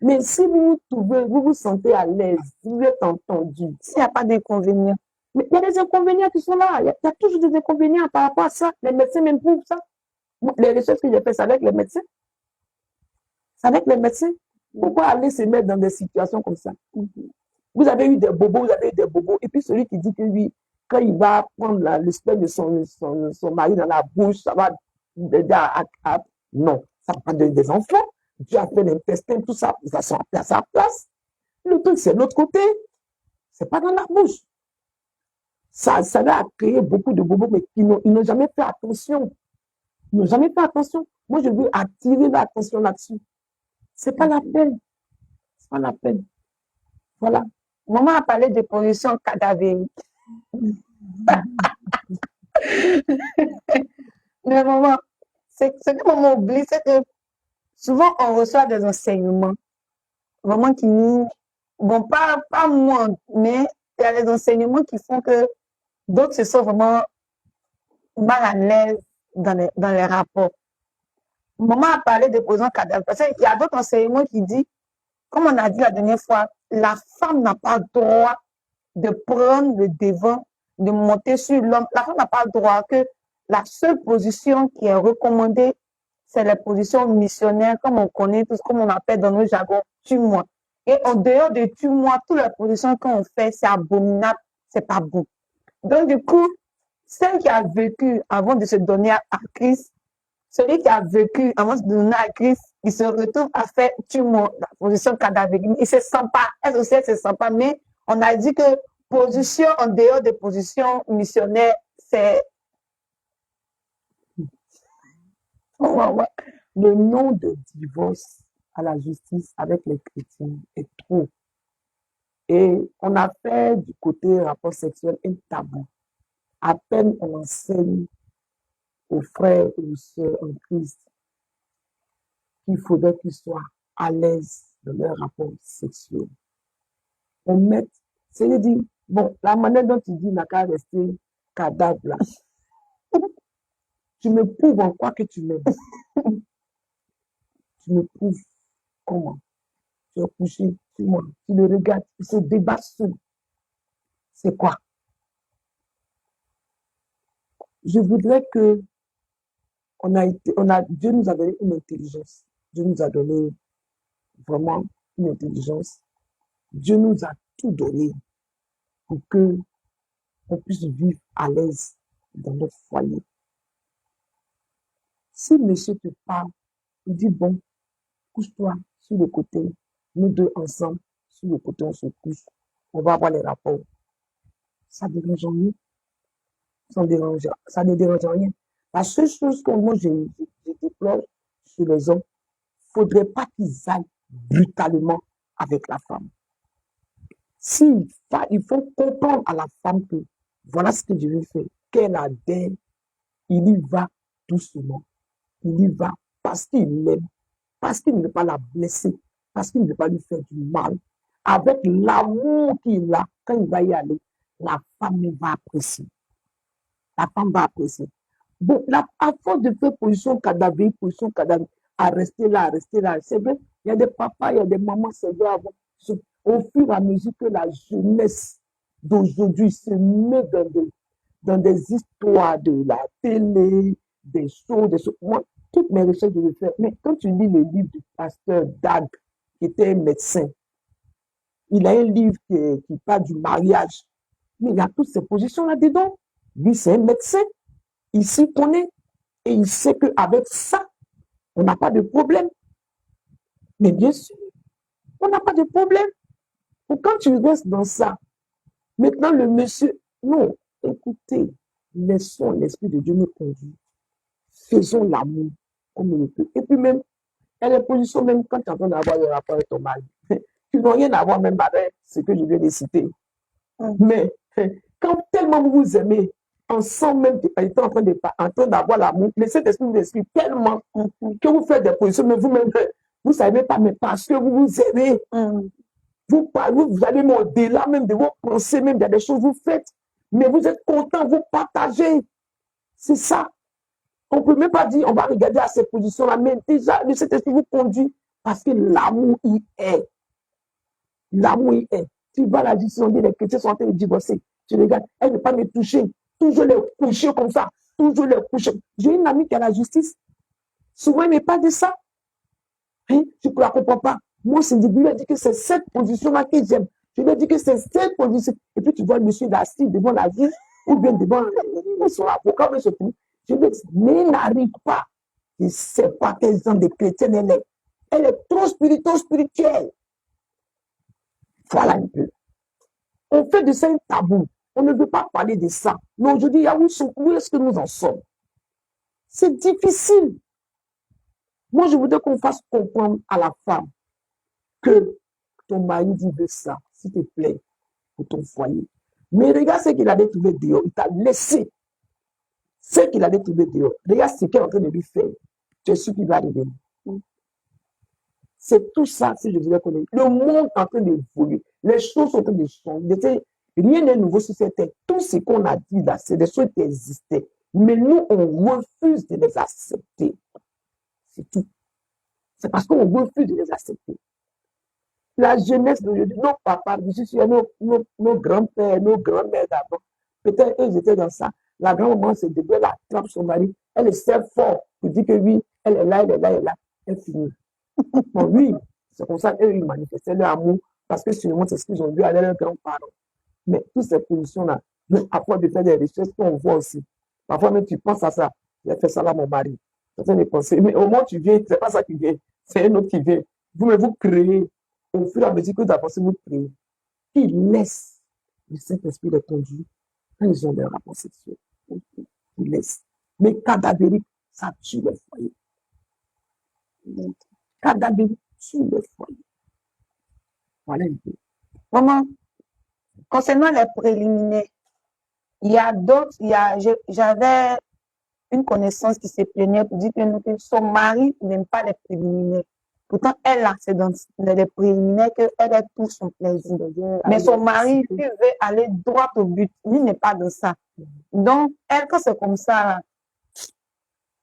Mais si vous vous sentez à l'aise, vous êtes entendu, s'il n'y a pas d'inconvénients. Mais il y a des inconvénients qui sont là. Il y a toujours des inconvénients par rapport à ça. Les médecins même prouvent ça. Les recherches que j'ai faites, c'est avec les médecins. C'est avec les médecins. Pourquoi aller se mettre dans des situations comme ça? Vous avez eu des bobos, et puis celui qui dit que lui, quand il va prendre le sperme de son mari dans la bouche, ça va non, ça va pas donner des enfants. Dieu a fait l'intestin, tout ça, ça sera à sa place. Le truc, c'est de l'autre côté. C'est pas dans la bouche. Ça va créer beaucoup de bobos, mais ils n'ont jamais fait attention. Ils n'ont jamais fait attention. Moi, je veux attirer l'attention là-dessus. C'est pas la peine. C'est pas la peine. Voilà. Maman a parlé de pollution cadavérique. Mais maman, ce que maman oublie, c'est que souvent on reçoit des enseignements. Vraiment qui nous, bon, pas moi, mais il y a des enseignements qui font que d'autres se sentent vraiment mal à l'aise dans les rapports. Maman a parlé de pollution cadavérique. Parce qu'il y a d'autres enseignements qui disent, comme on a dit la dernière fois, la femme n'a pas le droit de prendre le devant, de monter sur l'homme. La femme n'a pas le droit, que la seule position qui est recommandée, c'est la position missionnaire, comme on connaît tous, comme on appelle dans nos jargons, tue-moi. Et en dehors de tue-moi, toutes les positions qu'on fait, c'est abominable, c'est pas bon. Donc du coup, celle qui a vécu avant de se donner à Christ, celui qui a vécu avant de se donner à Christ, il se retrouve à faire tue-moi, la position cadavérique. Il se sent pas, elle aussi, elle se sent pas, mais on a dit que position en dehors des positions missionnaires, c'est... Le nom de divorce à la justice avec les chrétiens est trop. Et on a fait du côté rapport sexuel un tabou. À peine on enseigne aux frères et aux sœurs en Christ qu'il faudrait qu'ils soient à l'aise de leur rapport sexuel. On met, c'est-à-dire, bon, la manière dont tu dis n'a qu'à rester cadavre là. Tu me prouves en quoi que tu m'aimes. Tu me prouves comment. Tu es couché sur moi. Tu le regardes, il se débat seul. C'est quoi? Je voudrais que Dieu nous a donné une intelligence. Dieu nous a donné vraiment une intelligence. Dieu nous a tout donné pour que on puisse vivre à l'aise dans notre foyer. Si monsieur te parle, il dit bon, couche-toi sur le côté, nous deux ensemble, sur le côté on se couche, on va avoir les rapports. Ça ne dérange rien. Ça ne dérange rien. La seule chose que moi je déplore sur les hommes, il ne faudrait pas qu'ils aillent brutalement avec la femme. Il faut comprendre à la femme que voilà ce que je vais faire. qu'elle adhère, il y va doucement. Il y va parce qu'il l'aime, parce qu'il ne veut pas la blesser, parce qu'il ne veut pas lui faire du mal. Avec l'amour qu'il a, quand il va y aller, la femme va apprécier. La femme va apprécier. Bon, à force de faire position cadavérique, à rester là, c'est vrai, il y a des papas, il y a des mamans, c'est vrai, au fur et à mesure que la jeunesse d'aujourd'hui se met dans des histoires de la télé, des choses. Moi, toutes mes recherches, je les fais. Mais quand tu lis le livre du pasteur Dag, qui était un médecin, il a un livre qui parle du mariage. Mais il y a toutes ces positions là-dedans. Lui, c'est un médecin. Il s'y connaît. Et il sait qu'avec ça, on n'a pas de problème. Mais bien sûr, on n'a pas de problème. Donc, quand tu restes dans ça, maintenant le monsieur, non, écoutez, laissons l'Esprit de Dieu nous conduire. Faisons l'amour comme on le peut. Et puis même, il y a des positions, même quand tu es en train d'avoir le rapport avec ton mari, qui n'ont rien à voir même avec ce que je viens de citer. Mais quand tellement vous vous aimez, ensemble même, étant en train d'avoir l'amour, le Saint-Esprit vous explique tellement que vous faites des positions, mais vous-même, vous ne savez pas, mais parce que vous vous aimez, vous parlez, vous allez même au-delà même de vos pensées, même il y a des choses que vous faites, mais vous êtes content, vous partagez. C'est ça. On ne peut même pas dire, on va regarder à ces positions-là, mais déjà, le Saint-Esprit vous conduit parce que l'amour y est. L'amour y est. Tu vas à la justice, on dit les chrétiens sont en train de divorcer. Tu regardes, elle ne veut pas me toucher. Toujours les coucher comme ça. Toujours les coucher. J'ai une amie qui est à la justice. Souvent, elle ne parle de ça. Hein? Je ne la comprends pas. Moi, c'est lui lui a dit que c'est cette position-là que j'aime. Je lui ai dit que c'est cette position. Et puis, tu vois, le monsieur assis devant la juge ou bien devant son avocat. Je lui ai dit, mais il n'arrive pas. Je ne sais pas quel genre de chrétienne elle est. Elle est trop spirituelle. Voilà un peu. On fait de ça un tabou. On ne veut pas parler de ça. Mais aujourd'hui, où est-ce que nous en sommes? C'est difficile. Moi, je voudrais qu'on fasse comprendre à la femme que ton mari dit de ça, s'il te plaît, pour ton foyer. Mais regarde ce qu'il avait trouvé dehors. Il t'a laissé ce qu'il avait trouvé dehors. Regarde ce qu'il est en train de lui faire. Tu es sûr qu'il va revenir. C'est tout ça, si je voulais connaître. Le monde est en train d'évoluer. Les choses sont en train de changer. Rien n'est nouveau sur cette terre. Tout ce qu'on a dit là, c'est des choses qui existaient. Mais nous, on refuse de les accepter. C'est tout. C'est parce qu'on refuse de les accepter. La jeunesse d'aujourd'hui, nos papas, nos grands-pères, nos grands-mères d'avant, peut-être ils étaient dans ça. La grand-maman se débrouille, elle attrape son mari, elle essaie fort pour dire que oui, elle est là, elle est là, elle est là, elle finit. Bon, oui, c'est comme ça qu'eux, ils manifestaient leur amour, parce que sûrement, c'est ce qu'ils ont vu à leurs grands-parents. Mais toutes ces positions-là, à force de faire des recherches qu'on voit aussi. Parfois même, tu penses à ça. J'ai fait ça là, mon mari. Tu es en train de penser. Mais au moins, tu viens, c'est pas ça qui vient. C'est un autre qui vient. Vous créez, au fur et à mesure que vous avancez, vous créez. Qui laisse le Saint-Esprit les conduire quand ils ont des rapports sexuels. Ils laissent. Mais cadavérique, ça tue le foyer. Cadavérique tue le foyer. Voilà un peu. Maman, concernant les préliminaires, il y a d'autres, j'avais une connaissance qui se plaignait pour dire que son mari n'aime pas les préliminaires. Pourtant, elle a, c'est dans les préliminaires qu'elle a tout son plaisir. Mais son mari, il veut aller droit au but. Lui n'est pas de ça. Donc, elle, quand c'est comme ça,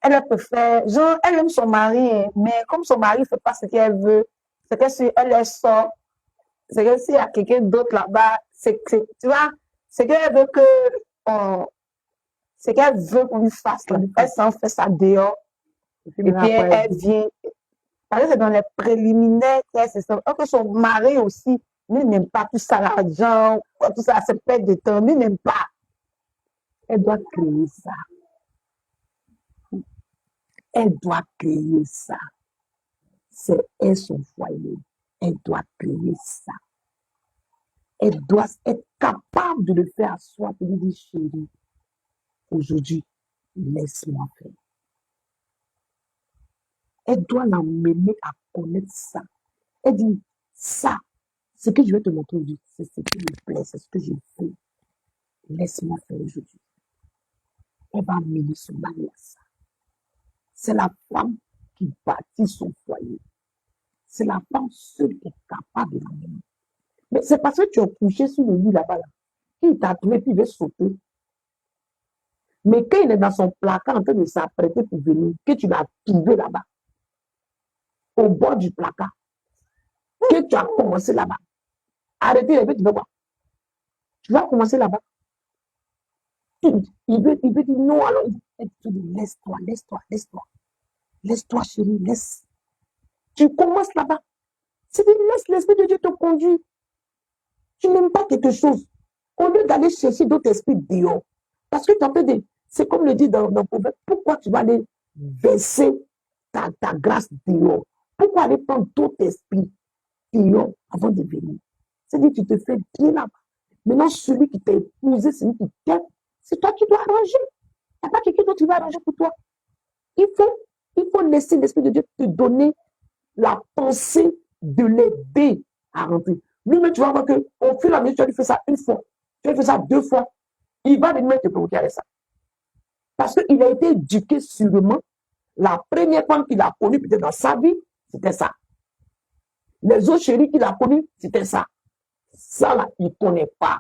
elle préfère, genre, elle aime son mari, mais comme son mari ne fait pas ce qu'elle veut, c'est que si elle sort, c'est que s'il y a quelqu'un d'autre là-bas, tu vois, c'est qu'elle veut c'est qu'elle veut qu'on lui fasse, là. Elle s'en fait ça dehors, et puis elle vient. Parce que c'est dans les préliminaires qu'elle se sent. Alors que son mari aussi, lui n'aime pas tout ça, l'argent, tout ça, c'est perte de temps, lui n'aime pas. Elle doit créer ça. Elle doit créer ça. C'est elle son foyer. Elle doit créer ça. Elle doit être capable de le faire à soi pour lui dire, chérie, aujourd'hui, laisse-moi faire. Elle doit l'emmener à connaître ça. Elle dit, ça, ce que je vais te montrer aujourd'hui, c'est ce qui me plaît, c'est ce que je fais. Laisse-moi faire aujourd'hui. elle va amener son mari à ça. C'est la femme qui bâtit son foyer. C'est la femme seule qui est capable de l'amener. Mais c'est parce que tu es couché sur le lit là-bas, là, qu'il t'a trouvé, puis il veut sauter. Mais quand il est dans son placard en train de s'apprêter pour venir, que tu l'as trouvé là-bas, au bord du placard, que tu as commencé là-bas, arrêtez les bêtes, tu veux quoi? Tu vas commencer là-bas. Il veut dire non, alors il dit laisse-toi, laisse-toi, laisse-toi. Laisse-toi, chérie, laisse. Tu commences là-bas. C'est dit laisse l'Esprit de Dieu te conduire. Tu n'aimes pas quelque chose. Au lieu d'aller chercher d'autres esprits dehors. Parce que tu as fait des. C'est comme le dit dans le prophète, pourquoi tu vas aller verser ta grâce dehors? Pourquoi aller prendre d'autres esprits dehors avant de venir? C'est-à-dire que tu te fais bien là-bas. Maintenant, celui qui t'a épousé, celui qui t'aime, c'est toi qui dois arranger. Il n'y a pas quelqu'un d'autre qui va arranger pour toi. Il faut laisser l'Esprit de Dieu te donner la pensée de l'aider à rentrer. Lui-même, tu vas voir qu'au fur et à mesure, tu as fait ça une fois, tu as fait ça 2 fois, il va venir te provoquer avec ça. Parce qu'il a été éduqué sûrement. La première femme qu'il a connue, peut-être dans sa vie, c'était ça. Les autres chéris qu'il a connus, c'était ça. Ça, là, il ne connaît pas.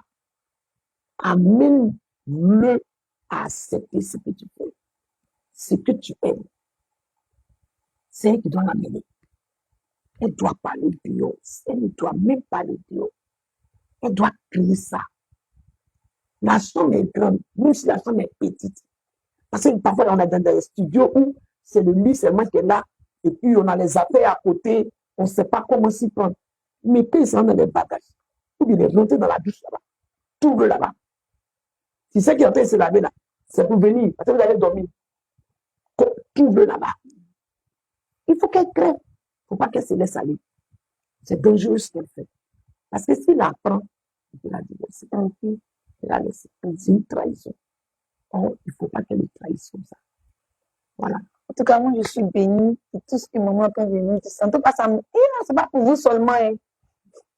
Amène-le à accepter ce que tu fais. Ce que tu aimes. C'est elle qui doit l'amener. Elle doit parler dehors. Elle ne doit même pas parler dehors. Elle doit crier ça. La chambre est grande, même si la chambre est petite. Parce que parfois, on est dans des studios où c'est le lit seulement qui est là, et puis on a les affaires à côté, on ne sait pas comment s'y prendre. Mais quand ils sont dans les bagages, ou bien ils rentrent dans la douche là-bas, tout le là-bas. Si c'est qui est en train de se laver là, c'est pour venir, parce que vous allez dormir. Tout le là-bas. Il faut qu'elle crève. Il ne faut pas qu'elle se laisse aller. C'est dangereux ce qu'elle fait. Parce que s'il apprend, il peut la divorcer. Il la laisser. C'est une trahison. Or, il ne faut pas qu'elle le trahisse comme ça. Voilà. En tout cas, moi, je suis bénie pour tout ce que maman est venue dire. En tout cas, ça me... c'est pas pour vous seulement, hein.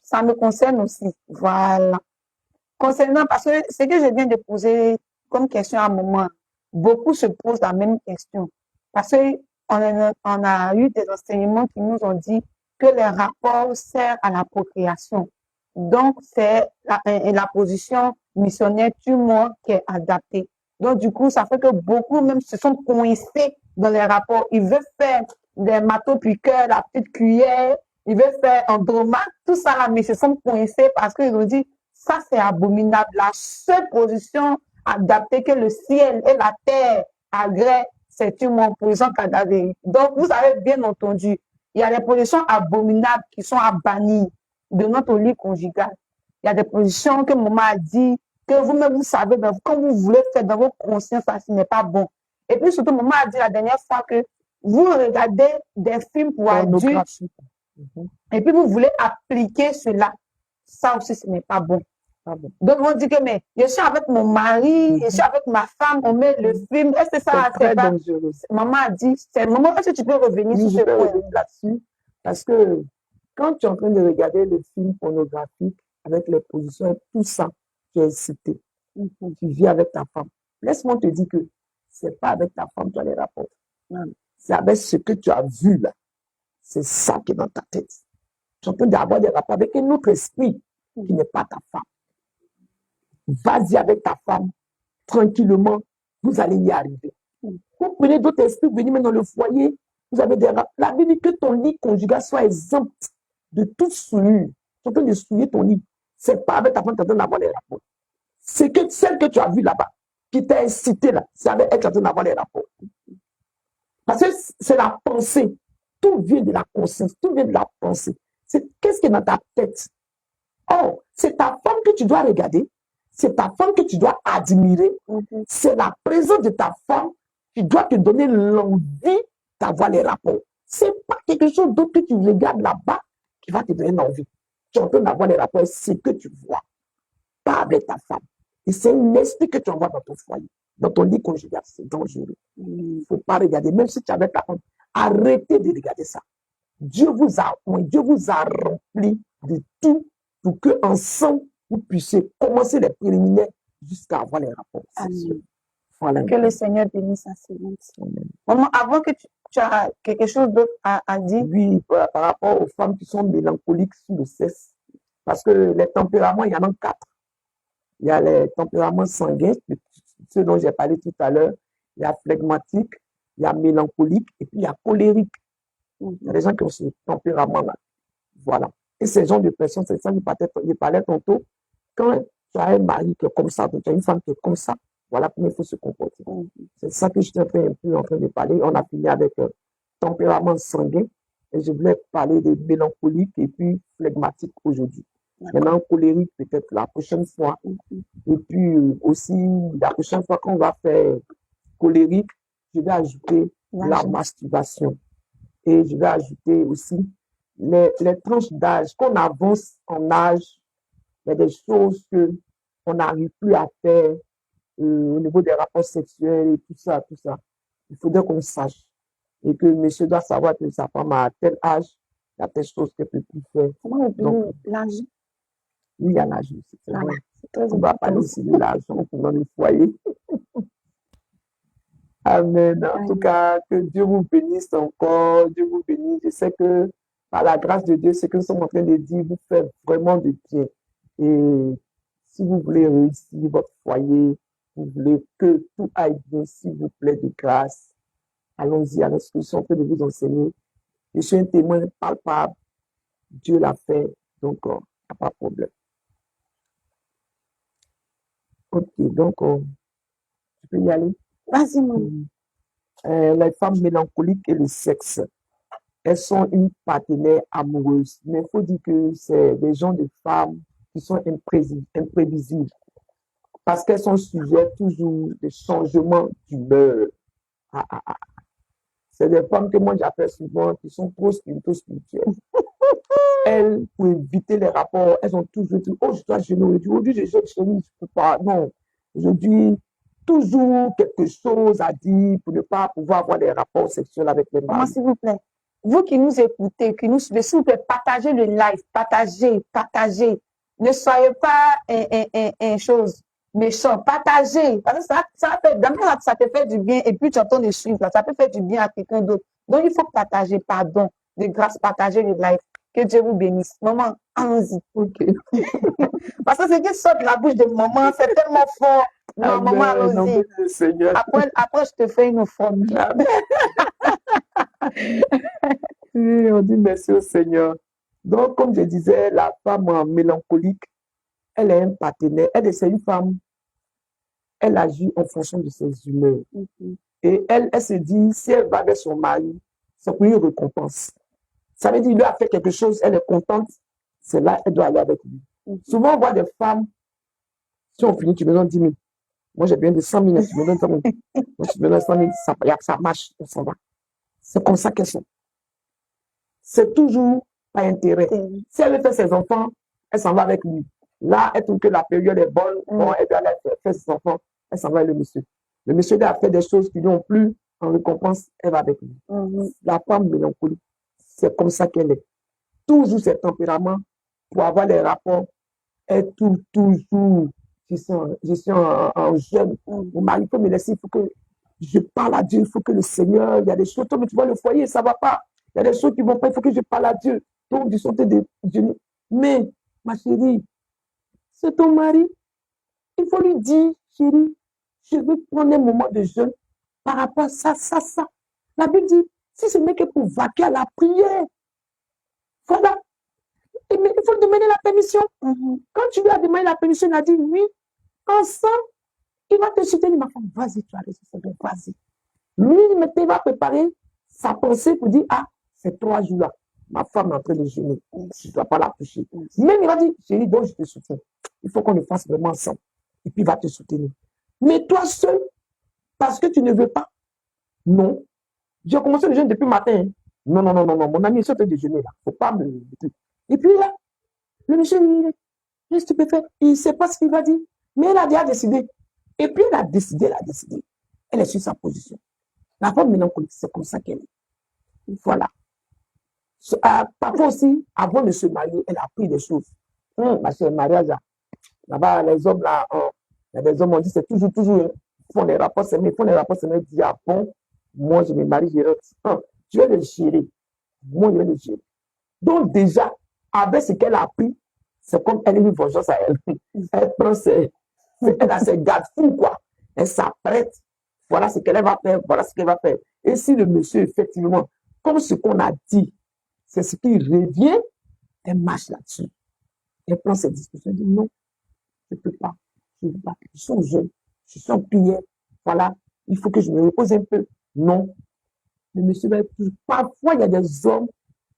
Ça me concerne aussi. Voilà. Concernant, parce que ce que je viens de poser comme question à maman, beaucoup se posent la même question. Parce que on a eu des enseignements qui nous ont dit que les rapports servent à la procréation. Donc, c'est la position missionnaire tue-moi qui est adaptée. Donc, du coup, ça fait que beaucoup même se sont coincés dans les rapports. Ils veulent faire des marteaux piqueurs, la petite cuillère, ils veulent faire un bromate, tout ça là, mais ils se sont coincés parce qu'ils ont dit, ça c'est abominable. La seule position adaptée que le ciel et la terre agréent, c'est une position cadavérique. Donc, vous avez bien entendu, il y a des positions abominables qui sont à bannir de notre lit conjugal. Il y a des positions que maman a dit, que vous-même vous savez, quand vous voulez faire dans votre conscience, ça ce n'est pas bon. Et puis surtout, maman a dit la dernière fois que vous regardez des films pour adultes, et puis vous voulez appliquer cela. Ça aussi, ce n'est pas bon. Donc, on dit que, mais je suis avec mon mari, je suis avec ma femme, on met le film. Est-ce que ça, c'est pas dangereux? Maman a dit, maman, est-ce que tu peux revenir sur ce point là-dessus? Parce que quand tu es en train de regarder le film pornographique avec les positions, tout ça, tu es excité. Tu vis avec ta femme. Laisse-moi te dire que c'est pas avec ta femme que tu as les rapports. C'est avec ce que tu as vu là. C'est ça qui est dans ta tête. Tu es en train d'avoir des rapports avec un autre esprit qui n'est pas ta femme. Vas-y avec ta femme, tranquillement, vous allez y arriver. Vous prenez d'autres esprits, vous venez même dans le foyer, vous avez des rapports. La Bible dit que ton lit conjugal soit exempt de toute souillure. Tu es en train de souiller ton lit. C'est pas avec ta femme que tu es en train d'avoir les rapports. C'est que celle que tu as vue là-bas, qui t'a incité là, c'est avec elle que tu es en train d'avoir les rapports. Parce que c'est la pensée. Tout vient de la conscience, tout vient de la pensée. Qu'est-ce qui est dans ta tête? Oh, c'est ta femme que tu dois regarder, c'est ta femme que tu dois admirer, c'est la présence de ta femme qui doit te donner l'envie d'avoir les rapports. C'est pas quelque chose d'autre que tu regardes là-bas qui va te donner l'envie. Tu es en train d'avoir les rapports, c'est que tu vois, pas avec ta femme. Et c'est un esprit que tu envoies dans ton foyer, dans ton lit conjugal, c'est dangereux. Il ne faut pas regarder, même si tu es avec ta femme, arrêtez de regarder ça. Dieu vous a rempli de tout pour que ensemble vous puissiez commencer les préliminaires jusqu'à avoir les rapports. Il Voilà. Que le Seigneur bénisse sa servante. Amen. Maman, avant que tu as quelque chose d'autre à dire, Oui, par rapport aux femmes qui sont mélancoliques sur le sexe, parce que les tempéraments, il y en a 4. Il y a les tempéraments sanguins, ceux dont j'ai parlé tout à l'heure. Il y a phlegmatique, il y a mélancolique, et puis il y a colérique. Il y a des gens qui ont ce tempérament-là. Voilà. Et ces gens de personnes, c'est ça que je parlais tantôt. Quand tu as un mari qui est comme ça, tu as une femme qui est comme ça, voilà comment il faut se comporter. C'est ça que je suis un peu en train de parler. On a fini avec tempérament sanguin, et je voulais parler de mélancolique et puis phlegmatique aujourd'hui. Maintenant, colérique peut-être la prochaine fois. Et puis aussi, la prochaine fois qu'on va faire colérique, je vais ajouter la masturbation. Et je vais ajouter aussi les tranches d'âge. Qu'on avance en âge, il y a des choses qu'on n'arrive plus à faire au niveau des rapports sexuels et tout ça, tout ça. Il faudrait qu'on sache. Et que monsieur doit savoir que sa femme à tel âge, il y a telle chose qu'elle ne peut plus faire. Comment oublier l'âge? Oui, il y a l'âge aussi. Voilà, c'est très on va parler aussi de l'argent dans le foyer. Amen. En tout cas, que Dieu vous bénisse encore. Dieu vous bénisse. Je sais que par la grâce de Dieu, ce que nous sommes en train de dire vous fait vraiment de bien. Et si vous voulez réussir votre foyer, vous voulez que tout aille bien, s'il vous plaît, de grâce, allons-y à ce que je suis en train de vous enseigner. Je suis un témoin palpable. Dieu l'a fait, donc il n'y a pas de problème. Ok, donc tu peux y aller. Vas-y, maman. Les femmes mélancoliques et le sexe, elles sont une partenaire amoureuse. Mais il faut dire que c'est des gens de femmes qui sont imprévisibles parce qu'elles sont sujettes toujours des changements d'humeur. C'est des femmes que moi j'appelle souvent qui sont trop spirituelles. Elles, pour éviter les rapports, elles ont toujours dit, oh, je dois jeûner aujourd'hui, je jeûne, je ne peux pas. Non, aujourd'hui, toujours quelque chose à dire pour ne pas pouvoir avoir des rapports sexuels avec les maris. S'il vous plaît, vous qui nous écoutez, qui nous suivez, s'il vous plaît, partagez le live, partagez. Ne soyez pas chose méchant, partagez. Parce que ça te fait du bien et puis tu entends les suivre, ça peut faire du bien à quelqu'un d'autre. Donc il faut partager, pardon, de grâce, partager le live. Que Dieu vous bénisse. Maman, allons-y. Ok. Parce que ce qui sort de la bouche de maman, c'est tellement fort. Non, maman, allons-y. Après, je te fais une offrande. Oui, on dit merci au Seigneur. Donc, comme je disais, la femme mélancolique, elle est un partenaire. C'est une femme, elle agit en fonction de ses humeurs. Et elle se dit, si elle va avec son mari, c'est pour une récompense. Ça veut dire qu'il lui a fait quelque chose, elle est contente, c'est là, elle doit aller avec lui. Souvent, on voit des femmes, si on finit, tu me donnes 10 000. Moi, j'ai besoin de 100 000, tu me donnes 100 000. Moi, tu me donnes 100 000, ça marche, on s'en va. C'est comme ça qu'elles sont. C'est toujours par intérêt. Si elle veut faire ses enfants, elle s'en va avec lui. Là, elle trouve que la période est bonne, bon, elle doit aller faire ses enfants, elle s'en va avec le monsieur. Le monsieur a fait des choses qui lui ont plu, en récompense, elle va avec lui. La femme mélancolique, c'est comme ça qu'elle est. Toujours ses tempéraments pour avoir les rapports. Elle toujours, je suis en jeune. Mon mari peut me laisser, il faut que je parle à Dieu, il faut que le Seigneur, il y a des choses, mais tu vois, le foyer, ça ne va pas. Il y a des choses qui ne vont pas, il faut que je parle à Dieu. Donc, du sorte de jeûner. Mais, ma chérie, c'est ton mari. Il faut lui dire, chérie, je veux prendre un moment de jeûne par rapport à ça. La Bible dit, si ce n'est que pour vaquer à la prière, voilà. Mais il faut demander la permission. Quand tu lui as demandé la permission, il a dit oui, ensemble, il va te soutenir. Ma femme, vas-y, tu as raison, vas-y. Lui, il va préparer sa pensée pour dire, ah, ces 3 jours-là, ma femme est en train de jeûner, je ne dois pas la toucher. Même il va dire, chérie, donc je te soutiens. Il faut qu'on le fasse vraiment ensemble. Et puis il va te soutenir. Mais toi seul, parce que tu ne veux pas, non. J'ai commencé le jeûne depuis le matin. Non, mon ami est en train de jeûner là. Il ne faut pas me... Et puis là, le monsieur, il est stupéfait. Il ne sait pas ce qu'il va dire. Mais elle a déjà décidé. Et puis elle a décidé. Elle est sur sa position. La femme mélancolique, c'est comme ça qu'elle est. Voilà. Parfois aussi, avant de se marier, elle a appris des choses. Parce que le mariage, là-bas, les hommes, là, il y a des hommes, on dit, c'est toujours, font les rapports sexuels, font les rapports sexuels, dit, ah bon, moi, je me marie, je vais le gérer. Moi, je vais le gérer. Donc, déjà, avec ce qu'elle a appris, c'est comme elle est une vengeance à elle. Elle prend elle a ses garde-fous, quoi. Elle s'apprête. Voilà ce qu'elle va faire, voilà ce qu'elle va faire. Et si le monsieur, effectivement, comme ce qu'on a dit, c'est ce qui revient, elle marche là-dessus. Elle prend ses discussions, elle dit non, je ne peux pas. Je ne peux pas. Je suis jeune, je suis en prière. Voilà, il faut que je me repose un peu. Non. Le monsieur va être toujours. Parfois, il y a des hommes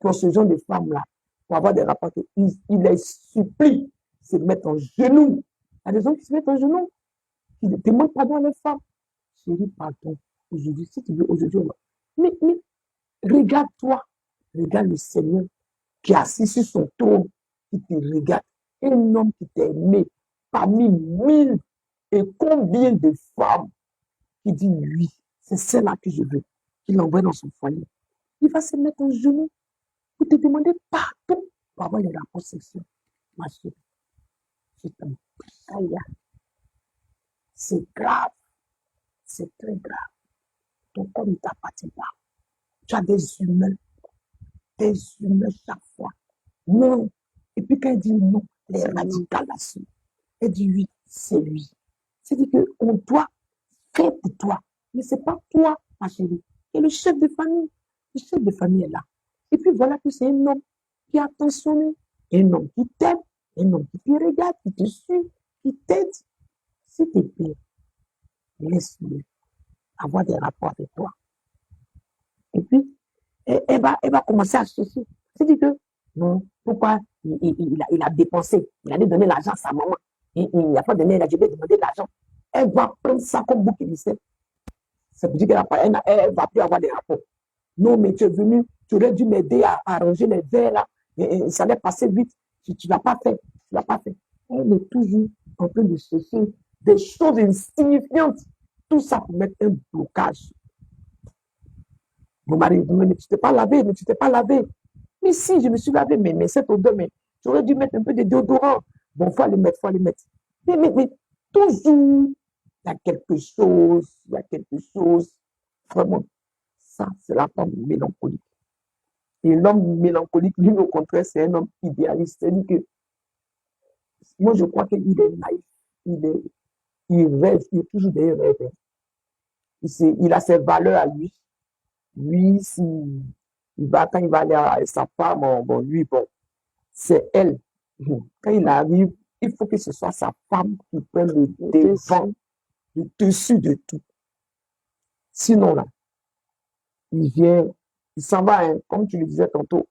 qui ont ce genre de femmes-là pour avoir des rapports. Il les supplie de se mettre en genoux. Il y a des hommes qui se mettent en genoux, qui demandent pardon à les femmes. Chérie, pardon. Aujourd'hui, si tu veux, aujourd'hui, mais regarde-toi. Regarde le Seigneur qui est assis sur son trône, qui te regarde. Un homme qui t'a aimé parmi 1000 et combien de femmes qui dit oui, c'est celle-là que je veux, qui l'envoie dans son foyer. Il va se mettre en genoux pour te demander pardon pour avoir des rapports sexuels. Ma chérie, je t'en prie. C'est grave, c'est très grave. Ton corps ne t'appartient pas. Tu as des humains chaque fois. Non. Et puis quand elle dit non, elle est radicale là-dessus. Elle dit oui, c'est lui. C'est-à-dire qu'on doit faire pour toi. Mais ce n'est pas toi, ma chérie. Et le chef de famille. Le chef de famille est là. Et puis voilà que c'est un homme qui est attentionné. Un homme qui t'aime. Un homme qui te regarde, qui te suit, qui t'aide. S'il te plaît, laisse-le avoir des rapports avec toi. Et puis, elle va commencer à chercher. C'est-à-dire que, non, pourquoi il a dépensé, il allait donner l'argent à sa maman. Il n'a pas donné, il a dû demander de l'argent. Elle va prendre ça comme bouc émissaire. Ça veut dire qu'elle ne va plus avoir des rapports. Non, mais tu es venu, tu aurais dû m'aider à arranger les verres là. Et ça allait passer vite. Tu ne l'as pas fait. Tu l'as pas fait. Elle est toujours en train de chercher des choses insignifiantes. Tout ça pour mettre un blocage. Mon mari, mais tu t'es pas lavé, mais tu t'es pas lavé. Mais si, je me suis lavé, mais cette odeur, mais j'aurais dû mettre un peu de déodorant. Bon, faut aller mettre. Mais toujours, il y a quelque chose. Vraiment, ça, c'est la femme mélancolique. Et l'homme mélancolique, lui, au contraire, c'est un homme idéaliste. C'est-à-dire que, moi, je crois qu'il est naïf. Il rêve, il est toujours des rêves. Il a ses valeurs à lui. Lui, quand il va aller à sa femme, bon, lui, bon, c'est elle. Quand il arrive, il faut que ce soit sa femme qui prenne le devant, le dessus de tout. Sinon, là, il s'en va, hein, comme tu le disais tantôt.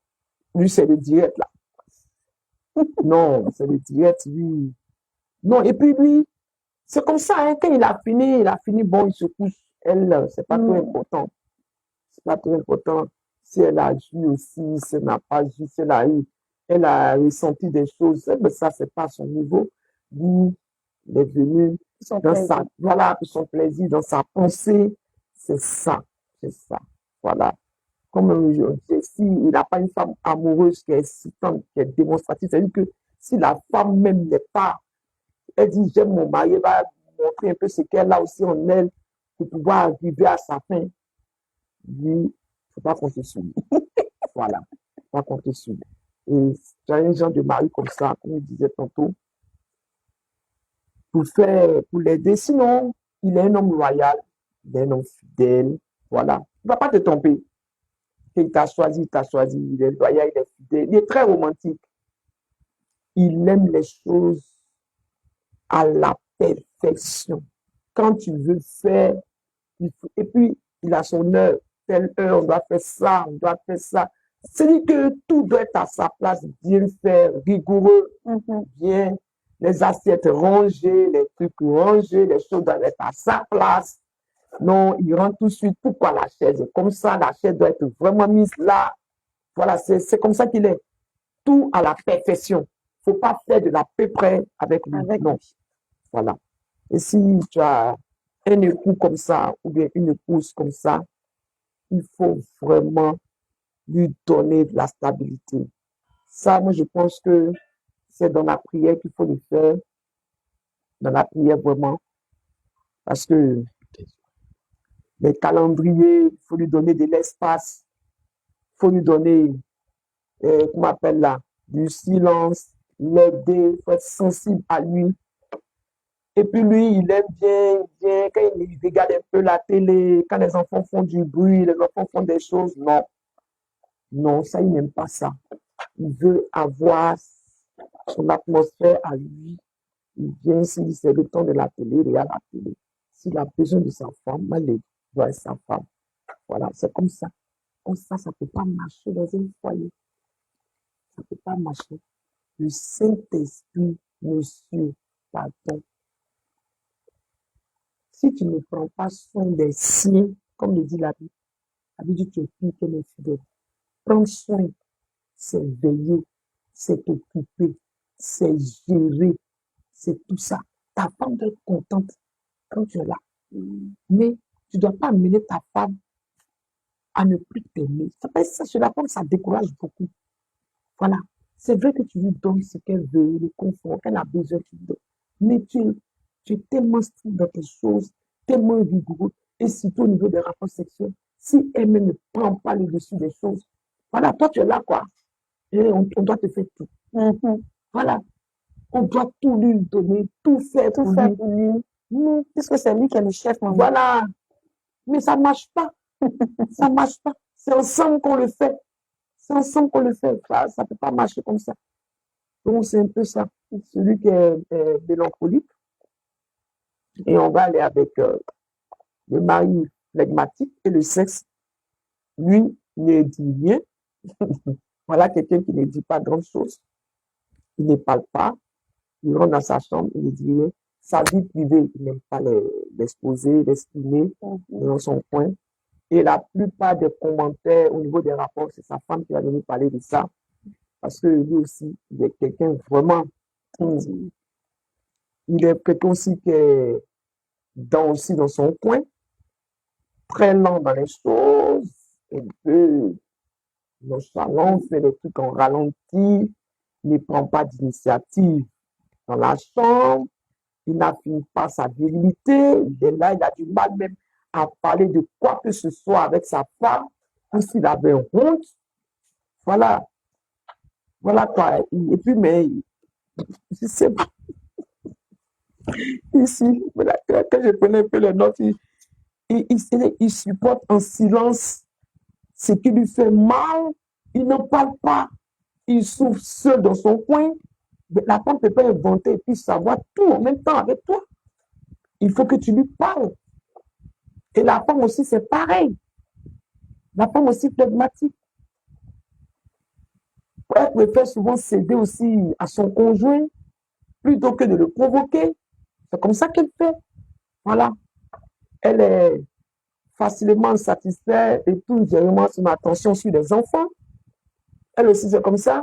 Lui, c'est le direct, là. Non, c'est le direct, lui. Non, et puis lui, c'est comme ça, hein, quand il a fini, bon, il se couche. Elle, c'est pas trop important. C'est pas trop important si elle a joué aussi, si elle n'a pas joué, si elle a ressenti des choses. Mais ça, c'est pas son niveau. Lui, il est venu voilà, pour son plaisir, dans sa pensée. C'est ça. Voilà. Comme on dit, s'il n'a pas une femme amoureuse qui est excitante, qui est démonstrative, c'est-à-dire que si la femme même n'est pas, elle dit j'aime mon mari, elle va montrer un peu ce qu'elle a aussi en elle pour pouvoir arriver à sa fin. Lui, il ne faut pas compter sur lui. Voilà, il ne faut pas compter sur lui. Et tu as un genre de mari comme ça, comme je disais tantôt, pour l'aider. Sinon, il est un homme loyal, il est un homme fidèle. Voilà, il ne va pas te tromper. Il t'a choisi, il est loyal, il est fidèle, il est très romantique. Il aime les choses à la perfection. Quand tu veux faire, et puis il a son heure, telle heure, on doit faire ça, C'est-à-dire que tout doit être à sa place, bien fait, rigoureux, bien, les assiettes rangées, les trucs rangés, les choses doivent être à sa place. Non, il rentre tout de suite. Pourquoi la chaise est comme ça? La chaise doit être vraiment mise là. Voilà, c'est comme ça qu'il est. Tout à la perfection. Il ne faut pas faire de la peu près avec lui. Non. Voilà. Et si tu as un époux comme ça, ou bien une épouse comme ça, il faut vraiment lui donner de la stabilité. Ça, moi, je pense que c'est dans la prière qu'il faut le faire. Dans la prière, vraiment. Parce que les calendriers, il faut lui donner de l'espace, il faut lui donner, comment on appelle là, du silence, l'aider, il faut être sensible à lui. Et puis lui, il aime bien, quand il regarde un peu la télé, quand les enfants font du bruit, les enfants font des choses, non, non, ça, il n'aime pas ça. Il veut avoir son atmosphère à lui. Il vient, s'il c'est le temps de la télé, il regarde la télé. S'il a besoin de sa femme, il doit être sa femme. Voilà, c'est comme ça. Comme ça ne peut pas marcher dans un foyer. Ça ne peut pas marcher. Le Saint-Esprit, monsieur, pardon. Si tu ne prends pas soin des siens, comme le dit la Bible dit tu es pire que les fidèles. Prendre soin, c'est veiller, c'est occuper, c'est gérer, c'est tout ça. Ta femme doit être contente quand tu es là. Mais tu ne dois pas amener ta femme à ne plus t'aimer. Ça, chez la femme, ça décourage beaucoup. Voilà. C'est vrai que tu lui donnes ce qu'elle veut, le confort, qu'elle a besoin, tu lui donnes. Mais tu es tellement strict dans tes choses, tellement rigoureux, et surtout au niveau des rapports sexuels. Si elle-même ne prend pas le dessus des choses, voilà, toi tu es là, quoi. Et on doit te faire tout. Voilà. On doit tout lui donner, tout faire Tout pour fait lui. pour lui. Puisque c'est lui qui est le chef, maman. Voilà. Mais ça ne marche pas. Ça ne marche pas. C'est ensemble qu'on le fait. C'est ensemble qu'on le fait. Ça ne peut pas marcher comme ça. Donc, c'est un peu ça. Celui qui est mélancolique. Et on va aller avec le mari flegmatique et le sexe. Lui ne dit rien. Voilà quelqu'un qui ne dit pas grand-chose. Il ne parle pas. Il rentre dans sa chambre, il ne dit rien. Sa vie privée, il n'aime pas l'exposer, l'exprimer dans son coin. Et la plupart des commentaires au niveau des rapports, c'est sa femme qui va venir parler de ça. Parce que lui aussi, il est quelqu'un vraiment. Il est quelqu'un aussi qui est aussi dans son coin, très lent dans les choses, un peu nonchalant, fait des trucs en ralenti, il ne prend pas d'initiative dans la chambre, il n'affine pas sa virilité, il est là, il a du mal même à parler de quoi que ce soit avec sa femme, comme s'il avait honte. Voilà. Voilà quoi. Et puis, mais, je sais pas. Ici, voilà, quand je prenais un peu les notes, il supporte en silence ce qui lui fait mal. Il ne parle pas. Il souffre seul dans son coin. La femme ne peut pas inventer et puis savoir tout en même temps avec toi. Il faut que tu lui parles. Et la femme aussi, c'est pareil. La femme aussi flegmatique. Elle préfère souvent céder aussi à son conjoint plutôt que de le provoquer. C'est comme ça qu'elle fait. Voilà. Elle est facilement satisfaite et tout généralement son attention sur les enfants. Elle aussi, c'est comme ça.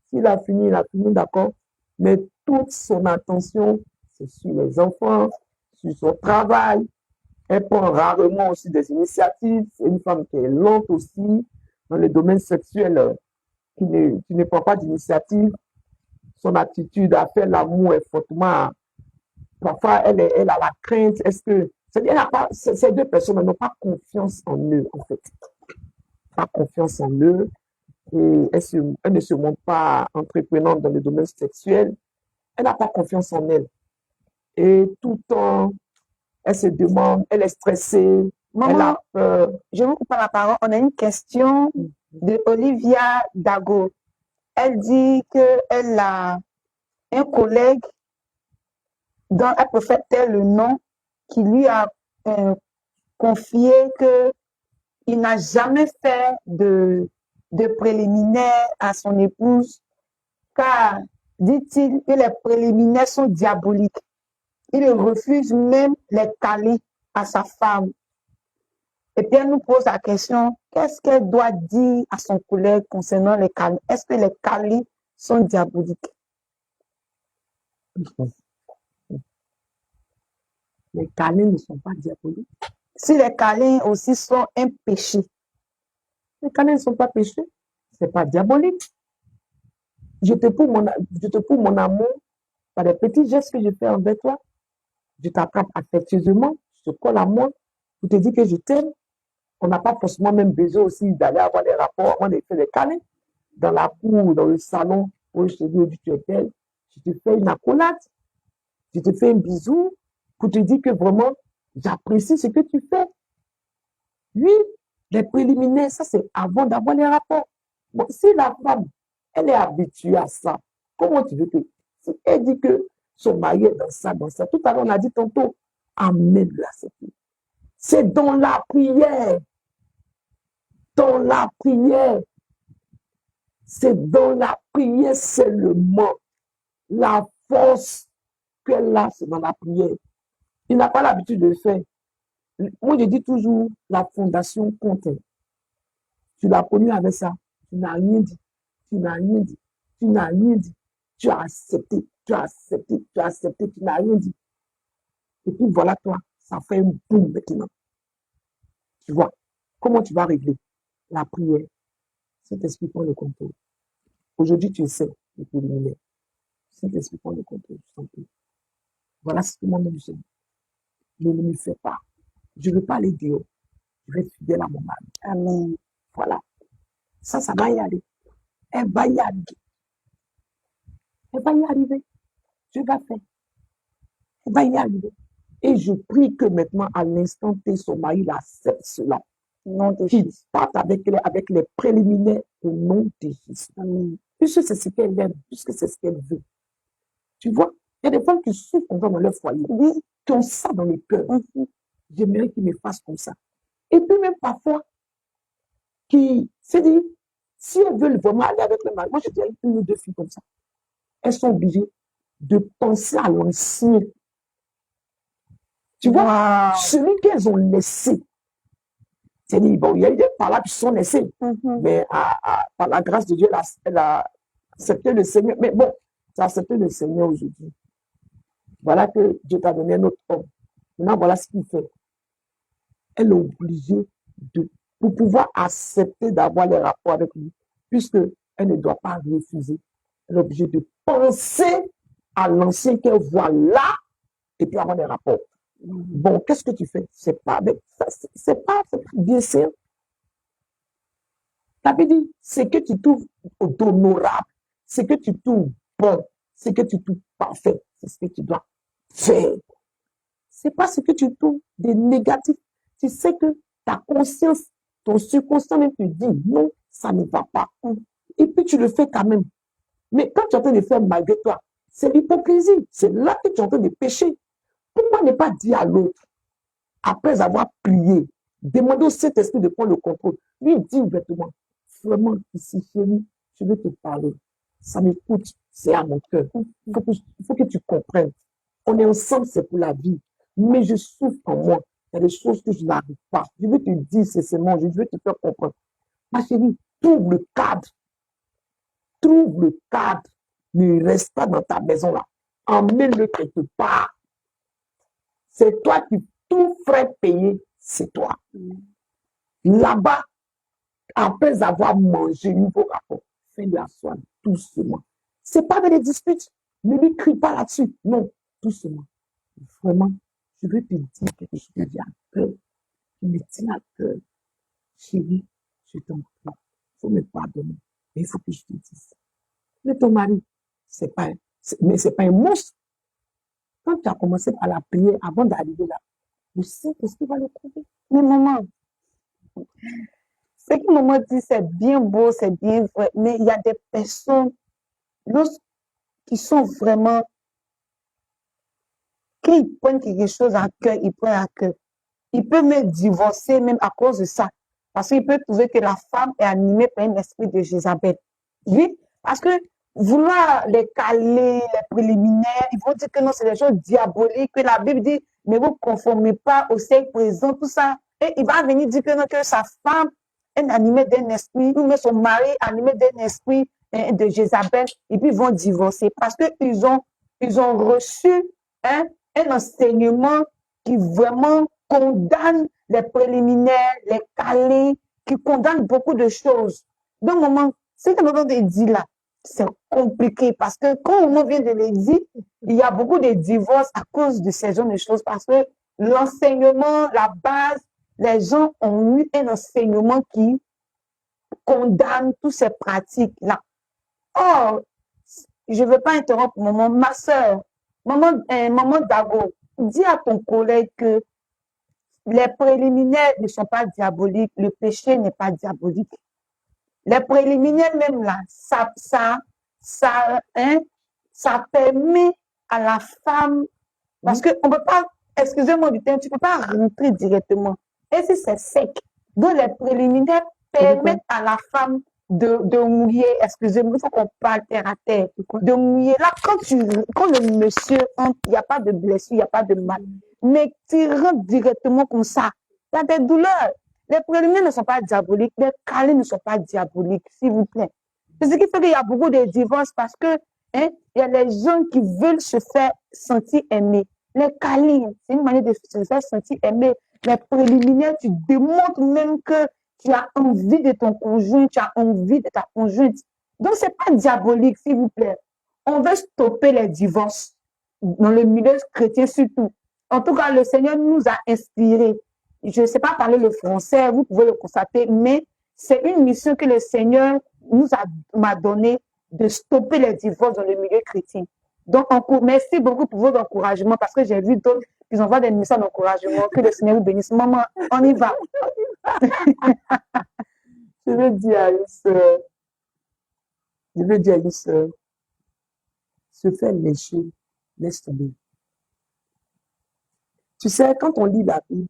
S'il a fini, d'accord. Mais toute son attention, c'est sur les enfants, sur son travail. Elle prend rarement aussi des initiatives. C'est une femme qui est lente aussi dans le domaine sexuel, qui ne prend pas d'initiative. Son attitude à faire l'amour est fortement. Parfois, elle a la crainte. Est-ce que. Ces deux personnes n'ont pas confiance en eux, en fait. Pas confiance en eux. Et elle ne se montre pas entreprenante dans le domaine sexuel. Elle n'a pas confiance en elle. Et tout le temps, elle se demande, elle est stressée, Maman, elle a peur. Je vous coupe la parole. On a une question de Olivia Dago. Elle dit qu'elle a un collègue dont elle peut faire tel le nom qui lui a confié qu'il n'a jamais fait de préliminaire à son épouse car, dit-il, que les préliminaires sont diaboliques. Il refuse même les câlins à sa femme. Et puis elle nous pose la question, qu'est-ce qu'elle doit dire à son collègue concernant les câlins? Est-ce que les câlins sont diaboliques? Les câlins ne sont pas diaboliques. Si les câlins aussi sont un péché. Les câlins ne sont pas péchés. Ce n'est pas diabolique. Je te prouve mon amour par les petits gestes que je fais envers toi. je t'attrape affectueusement, je te colle à moi pour te dire que je t'aime. On n'a pas forcément même besoin aussi d'aller avoir des rapports avant de faire des câlins. Dans la cour, dans le salon, où je te dis, tu es belle, je te fais une accolade, je te fais un bisou pour te dire que vraiment, j'apprécie ce que tu fais. Oui, les préliminaires, ça c'est avant d'avoir les rapports. Bon, si la femme, elle est habituée à ça, comment tu veux que, si elle dit que son mari est dans ça, tout à l'heure on a dit tantôt, amène-la, c'est dans la prière, dans la prière, c'est dans la prière seulement, la force qu'elle a, c'est dans la prière. Il n'a pas l'habitude de le faire. Moi, je dis toujours, la fondation compte. Tu l'as connu avec ça. Tu n'as rien dit. Tu n'as rien dit. Tu n'as rien dit. Tu as accepté. Tu as accepté. Tu as accepté. Tu n'as rien dit. Et puis voilà, toi, ça fait un boum maintenant. Tu vois, comment tu vas régler la prière? Saint-Esprit prend le contrôle. Aujourd'hui, tu sais les préliminaires. Saint-Esprit prend le contrôle. Voilà ce que moi je sais. Ne me fais pas. Je ne veux pas aller dire. Je vais être fidèle à mon mari. Amen. Voilà. Ça va y aller. Elle va y aller. Elle va y arriver. Dieu va faire. Elle va y arriver. Et je prie que maintenant, à l'instant T, son mari accepte cela. Qu'il parte avec les préliminaires au nom de Jésus. Puisque c'est ce qu'elle aime, puisque c'est ce qu'elle veut. Tu vois, il y a des femmes qui souffrent comme ça dans leur foyer, qui ont ça dans le cœur. J'aimerais qu'ils me fassent comme ça. Et puis même parfois, qui s'est dit, si elles veulent vraiment aller avec le mari, moi je dirais une ou deux filles comme ça, elles sont obligées de penser à l'ancien. Tu vois, celui qu'elles ont laissé. C'est-à-dire, bon, il y a eu des par là qui sont laissés, mais par la grâce de Dieu, elle a accepté le Seigneur. Mais bon, tu as accepté le Seigneur aujourd'hui. Voilà que Dieu t'a donné un autre homme. Maintenant, voilà ce qu'il fait. Elle est obligée pour pouvoir accepter d'avoir les rapports avec lui, puisqu'elle ne doit pas refuser. Elle est obligée de penser à l'ancien qu'elle voit là, et puis avoir des rapports. Bon, qu'est-ce que tu fais? C'est pas bien sûr. Tu avais dit, c'est que tu trouves honorable, c'est que tu trouves bon, c'est que tu trouves parfait, c'est ce que tu dois faire. C'est pas ce que tu trouves de négatif. Tu sais que ta conscience, ton subconscient même te dit, non, ça ne va pas. Et puis tu le fais quand même. Mais quand tu es en train de faire malgré toi, c'est l'hypocrisie. C'est là que tu es en train de pécher. Pourquoi ne pas dire à l'autre, après avoir prié, demander au Saint-Esprit de prendre le contrôle, lui dit ouvertement, vraiment, ici, chérie, je veux te parler. Ça m'écoute, c'est à mon cœur. Il faut que tu comprennes. On est ensemble, c'est pour la vie. Mais je souffre en moi. Il y a des choses que je n'arrive pas. Je veux te dire, c'est mon jeu, je veux te faire comprendre. Ma chérie, trouve le cadre. Trouve le cadre. Ne reste pas dans ta maison là. Emmène-le quelque part. C'est toi qui tout frais payé, c'est toi. Là-bas, après avoir mangé nouveau rapport, fais-le asseoir doucement. C'est pas avec des disputes. Ne lui crie pas là-dessus. Non, doucement. Vraiment, je veux te dire quelque chose qui vient à cœur, qui me tient à cœur. Chérie, je t'en prie. Il faut me pardonner. Mais il faut que je te dise. Mais ton mari, c'est pas un monstre. Quand tu as commencé à la prier avant d'arriver là, le Saint-Esprit va le trouver. Mais maman, ce que maman dit, c'est bien beau, c'est bien vrai, mais il y a des personnes qui sont vraiment, quand ils prennent quelque chose à cœur, ils prennent à cœur. Ils peuvent même divorcer même à cause de ça. Parce qu'ils peuvent trouver que la femme est animée par un esprit de Jézabel. Oui, parce que vouloir les caler, les préliminaires, ils vont dire que non, c'est des choses diaboliques, que la Bible dit, ne vous conformez pas au siècle présent, tout ça. Et il va venir dire que non, que sa femme est animée d'un esprit, ou même son mari est animé d'un esprit de Jézabel, et puis ils vont divorcer. Parce qu'ils ont reçu un enseignement qui vraiment condamne les préliminaires, les calés, qui condamne beaucoup de choses. Donc, maman, ce que maman te dit là, c'est compliqué parce que quand on vient de le dire, il y a beaucoup de divorces à cause de ces genres de choses parce que l'enseignement, la base, les gens ont eu un enseignement qui condamne toutes ces pratiques-là. Or, je ne veux pas interrompre ma soeur, maman Dago, dis à ton collègue que les préliminaires ne sont pas diaboliques, le péché n'est pas diabolique. Les préliminaires même là, ça permet à la femme, parce qu'on ne peut pas, excusez-moi du terme, tu ne peux pas rentrer directement. Et si c'est sec, donc les préliminaires permettent à la femme de mouiller, excusez-moi, il faut qu'on parle terre à terre, de mouiller. Là, quand le monsieur entre, il n'y a pas de blessure, il n'y a pas de mal. Mais tu rentres directement comme ça, il y a des douleurs. Les préliminaires ne sont pas diaboliques, les câlins ne sont pas diaboliques, s'il vous plaît. C'est ce qui fait qu'il y a beaucoup de divorces parce que il y a les gens qui veulent se faire sentir aimés. Les câlins, c'est une manière de se faire sentir aimé. Les préliminaires, tu démontres même que tu as envie de ton conjoint, tu as envie de ta conjointe. Donc, ce n'est pas diabolique, s'il vous plaît. On veut stopper les divorces dans le milieu chrétien surtout. En tout cas, le Seigneur nous a inspirés. Je ne sais pas parler le français, vous pouvez le constater, mais c'est une mission que le Seigneur m'a donnée de stopper les divorces dans le milieu chrétien. Donc, merci beaucoup pour vos encouragements parce que j'ai vu d'autres qui envoient des messages d'encouragement. Que le Seigneur vous bénisse. Maman, on y va. Je veux dire à une sœur, se faire lécher, laisse tomber. Tu sais, quand on lit la Bible,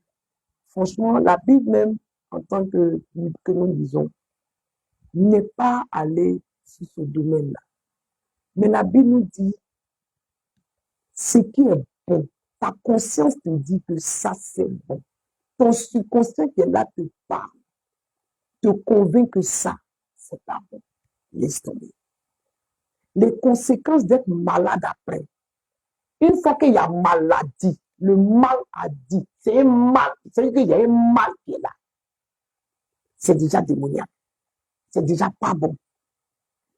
franchement, la Bible même, en tant que nous disons, n'est pas allée sur ce domaine-là. Mais la Bible nous dit, ce qui est bon, ta conscience te dit que ça c'est bon. Ton subconscient qui est là te parle, te convainc que ça, c'est pas bon. Laisse tomber. Les conséquences d'être malade après. Une fois qu'il y a maladie, le mal a dit, c'est un mal, c'est-à-dire qu'il y a un mal qui est là. C'est déjà démoniaque. C'est déjà pas bon.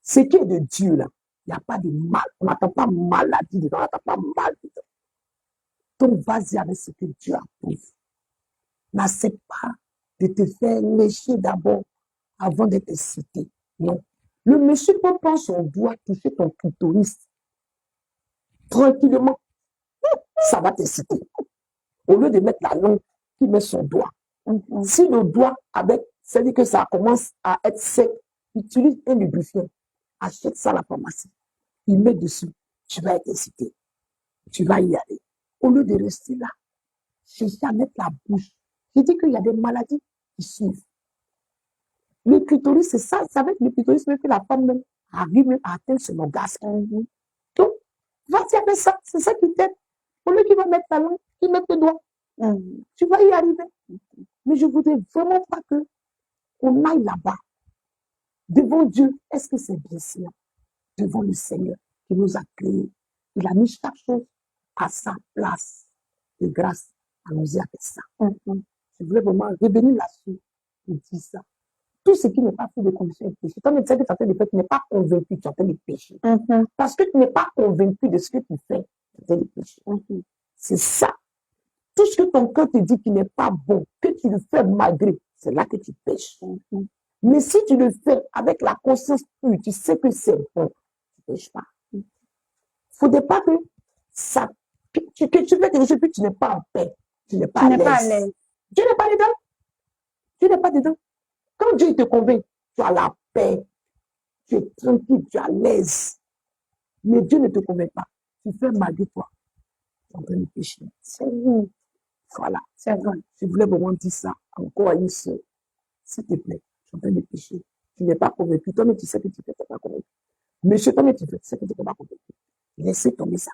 Ce qui est de Dieu, là, il n'y a pas de mal. On n'attend pas maladie dedans, on n'attend pas mal dedans. Donc, vas-y avec ce que Dieu approuve. N'accepte pas de te faire lécher d'abord avant d'être excité. Non. Le monsieur peut prendre son doigt, toucher ton clitoris. Tranquillement, ça va t'exciter. Au lieu de mettre la langue qui met son doigt. Si le doigt, c'est-à-dire que ça commence à être sec, utilise un lubrifiant. Achète ça à la pharmacie. Il met dessus. Tu vas être excité. Tu vas y aller. Au lieu de rester là, chercher à mettre la bouche. Je dis qu'il y a des maladies qui suivent. Le clitoris, c'est ça. C'est avec le clitoris même que la femme même arrive même à atteindre son orgasme. Donc, vas-y avec ça. C'est ça qui t'aide. Au lieu qu'il va mettre ta langue, qu'il mette le doigt. Tu vas y arriver. Mais je voudrais vraiment pas qu'on aille là-bas. Devant Dieu, est-ce que c'est bien cela? Devant le Seigneur qui nous a créés. Il a mis chaque chose à sa place de grâce. Allons-y avec ça. Je voulais vraiment revenir là-dessus et dire ça. Tout ce qui n'est pas fait de conditions de péché. Toi, tu sais que tu as fait de fait, tu n'es pas convaincu que tu as fait des péchés. Parce que tu n'es pas convaincu de ce que tu fais, tu as fait des péchés. C'est ça. Tout ce que ton cœur te dit qui n'est pas bon, que tu le fais malgré, c'est là que tu pêches. Mais si tu le fais avec la conscience pure, tu sais que c'est bon, tu ne pêches pas. Il ne faudrait pas que ça, que tu fais quelque chose que tu n'es pas en paix, tu n'es pas à l'aise. Dieu n'est pas dedans. Dieu n'est pas dedans. Quand Dieu te convainc, tu as la paix, tu es tranquille, tu es à l'aise. Mais Dieu ne te convainc pas. Tu fais malgré toi. Tu es en train de pécher. C'est vous. Voilà, c'est vrai. Je voulais vraiment dire ça encore à une sœur. S'il te plaît, tu es en train de pécher. Tu n'es pas convaincu. Toi-même, tu sais que tu n'es pas convaincu. Monsieur, toi-même, tu sais que tu n'es pas convaincu. Laissez tomber ça.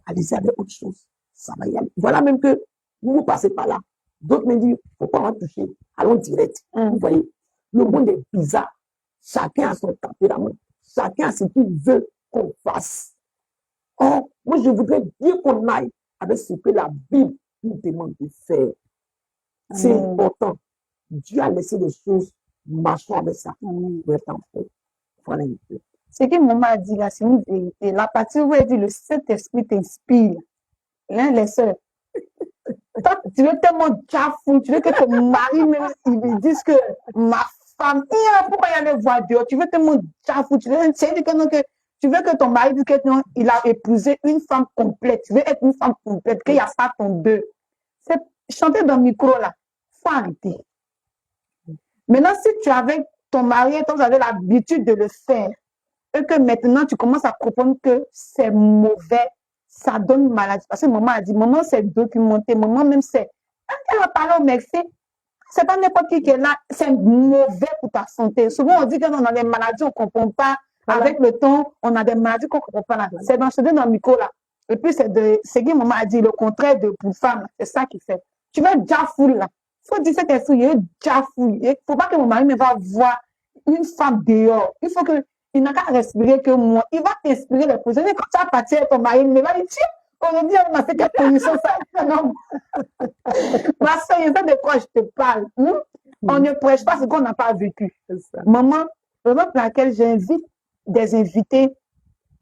Allez-y avec autre chose. Ça va y aller. Voilà même que vous passez par là. D'autres me disent, il ne faut pas en toucher. Allons direct. Vous voyez, le monde est bizarre. Chacun a son tempérament. Chacun a ce qu'il veut qu'on fasse. Or, moi, je voudrais bien qu'on aille avec ce que la Bible nous demande de faire. C'est important. Dieu a laissé des choses, marchons avec ça. Voilà un peu. Ce que maman a dit là, c'est une vérité. La partie où elle dit le Saint-Esprit t'inspire, l'un les sœurs. Toi, tu veux tellement déjà fou, tu veux que ton mari même, il me dise que ma femme, pourquoi il y a les voix dehors? Tu veux tellement déjà fou, tu veux que ton mari dise que non, il a épousé une femme complète. Tu veux être une femme complète, qu'il n'y a pas ton deux. C'est chanter dans le micro là, faut arrêter. Maintenant, si tu avais ton mari, toi, vous avez l'habitude de le faire, et que maintenant tu commences à comprendre que c'est mauvais, ça donne maladie. Parce que maman a dit, maman c'est documenté, maman même c'est, quand elle a parlé au Mexique, c'est pas n'importe qui est là, c'est mauvais pour ta santé. Souvent on dit que on a des maladies, on ne comprend pas. Voilà. Avec le temps, on a des maladies qu'on ne comprend pas là. C'est d'enchaîner dans le micro là. Et puis c'est que maman a dit, le contraire de pour femme, c'est ça qui fait. Tu vas déjà fou là. Il faut dire cette esprit, il est déjà fou. Il ne faut pas que mon mari me va voir une femme dehors. Il faut que il n'a qu'à respirer que moi. Il va t'inspirer les positions. Quand tu vas partir avec ton mari, il va dire, tiens, aujourd'hui, on a fait quelle position ça? Non. Ma soeur, il sait de quoi je te parle. On ne prêche pas ce qu'on n'a pas vécu. Maman, raison pour laquelle j'invite des invités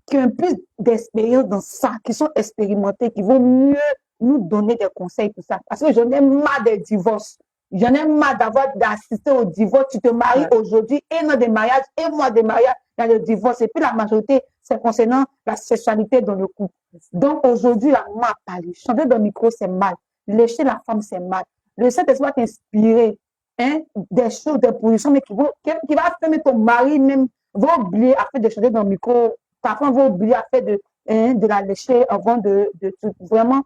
qui ont plus d'expérience dans ça, qui sont expérimentés, qui vont mieux nous donner des conseils pour ça. Parce que j'en ai marre des divorces. J'en ai marre d'assister au divorce. Tu te maries aujourd'hui, et non des mariages, et moi des mariages, dans le divorce. Et puis la majorité, c'est concernant la sexualité dans le couple. Donc aujourd'hui, la maman a parlé. Chanter dans le micro, c'est mal. Lécher la femme, c'est mal. Le Saint-Esprit va t'inspirer des choses, des positions, mais qui va faire ton mari même, va oublier à faire de chanter dans le micro. Parfois, on va oublier à faire de la lécher avant de tout. Vraiment,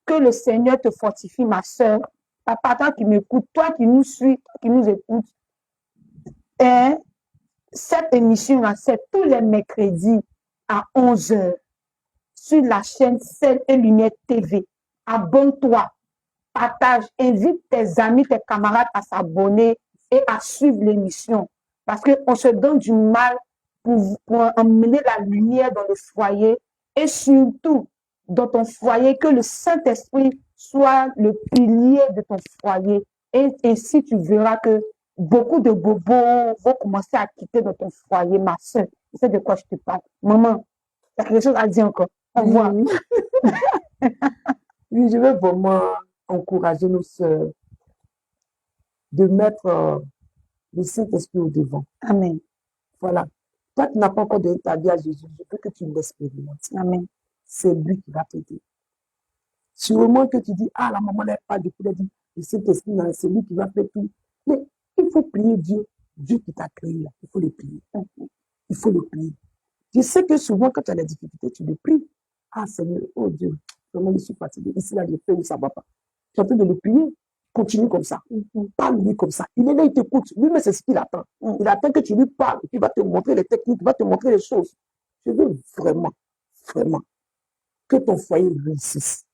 que le Seigneur te fortifie, ma soeur. Papa, toi qui m'écoutes, toi qui nous suis, toi qui nous écoutes. Cette émission-là, c'est tous les mercredis à 11h sur la chaîne Sel et Lumière TV. Abonne-toi, partage, invite tes amis, tes camarades à s'abonner et à suivre l'émission. Parce qu'on se donne du mal pour emmener la lumière dans le foyer et surtout dans ton foyer, que le Saint-Esprit soit le pilier de ton foyer. Et ainsi, tu verras que beaucoup de bobos vont commencer à quitter dans ton foyer, ma soeur. Tu sais de quoi je te parle. Maman, tu as quelque chose à dire encore? Au revoir. Oui, je veux vraiment encourager nos sœurs de mettre le Saint-Esprit au devant. Amen. Voilà. Toi qui n'as pas encore donné ta vie à Jésus, je veux que tu l'expérimentes. Amen. C'est lui qui va t'aider. Sûrement que tu dis, ah, la maman n'est pas du coup, elle dit, le Saint-Esprit, c'est lui qui va faire tout. Mais il faut prier Dieu. Dieu qui t'a créé là. Il faut le prier. Il faut le prier. Je sais que souvent, quand tu as des difficultés, tu le pries. Ah, Seigneur, oh Dieu, vraiment, je suis fatigué. Ici, là, je fais où ça ne va pas. Tu es en train de le prier. Continue comme ça. Parle-lui comme ça. Il est là, il t'écoute. Lui-même, c'est ce qu'il attend. Il attend que tu lui parles. Il va te montrer les techniques, il va te montrer les choses. Je veux vraiment, vraiment que ton foyer réussisse.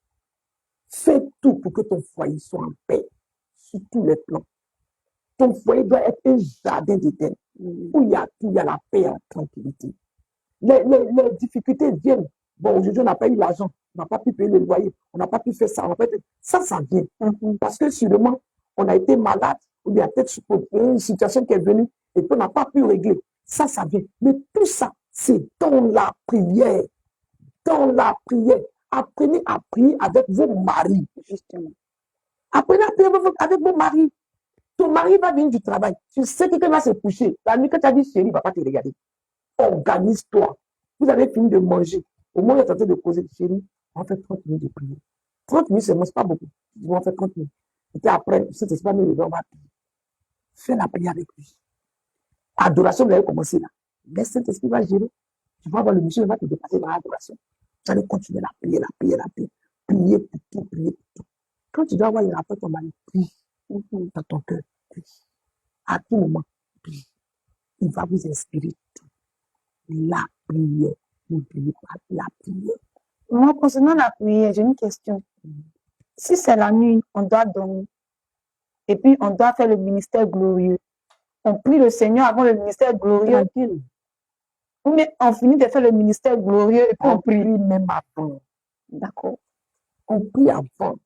Fais tout pour que ton foyer soit en paix sur tous les plans. Ton foyer doit être un jardin d'Éden où il y a tout, il y a la paix et la tranquillité. Les difficultés viennent. Bon, aujourd'hui, on n'a pas eu l'argent, on n'a pas pu payer le loyer, on n'a pas pu faire ça. En fait, ça vient. Parce que sûrement, on a été malade, ou il y a peut-être une situation qui est venue et puis on n'a pas pu régler. Ça vient. Mais tout ça, c'est dans la prière. Dans la prière. Apprenez à prier avec vos maris, justement. Apprenez à prier avec vos maris. Ton mari va venir du travail. Tu sais que quand il va se coucher, la nuit, quand tu as dit chérie, il ne va pas te regarder. Organise-toi. Vous avez fini de manger. Au moins, vous êtes en train de causer, chérie, on va faire 30 minutes de prière. 30 minutes, c'est pas beaucoup. On va faire 30 minutes. Et puis après, si c'est pas mieux, on va prier. Fais la prière avec lui. Adoration, vous allez commencer là. Laisse Saint-Esprit va gérer. Tu vas voir le monsieur, il va te dépasser dans l'adoration. Vous allez continuer la prière, la prière, la prière. Prier pour tout, prier pour tout. Quand tu dois avoir une rapport, ton mari, prie. Dans ton cœur, prie. À tout moment, prie. Il va vous inspirer tout. La prière. N'oubliez pas la prière. Moi, concernant la prière, j'ai une question. Si c'est la nuit, on doit dormir. Et puis, on doit faire le ministère glorieux. On prie le Seigneur avant le ministère glorieux. Tranquille. Mais on finit de faire le ministère glorieux et puis On prie même avant. D'accord. On prie avant.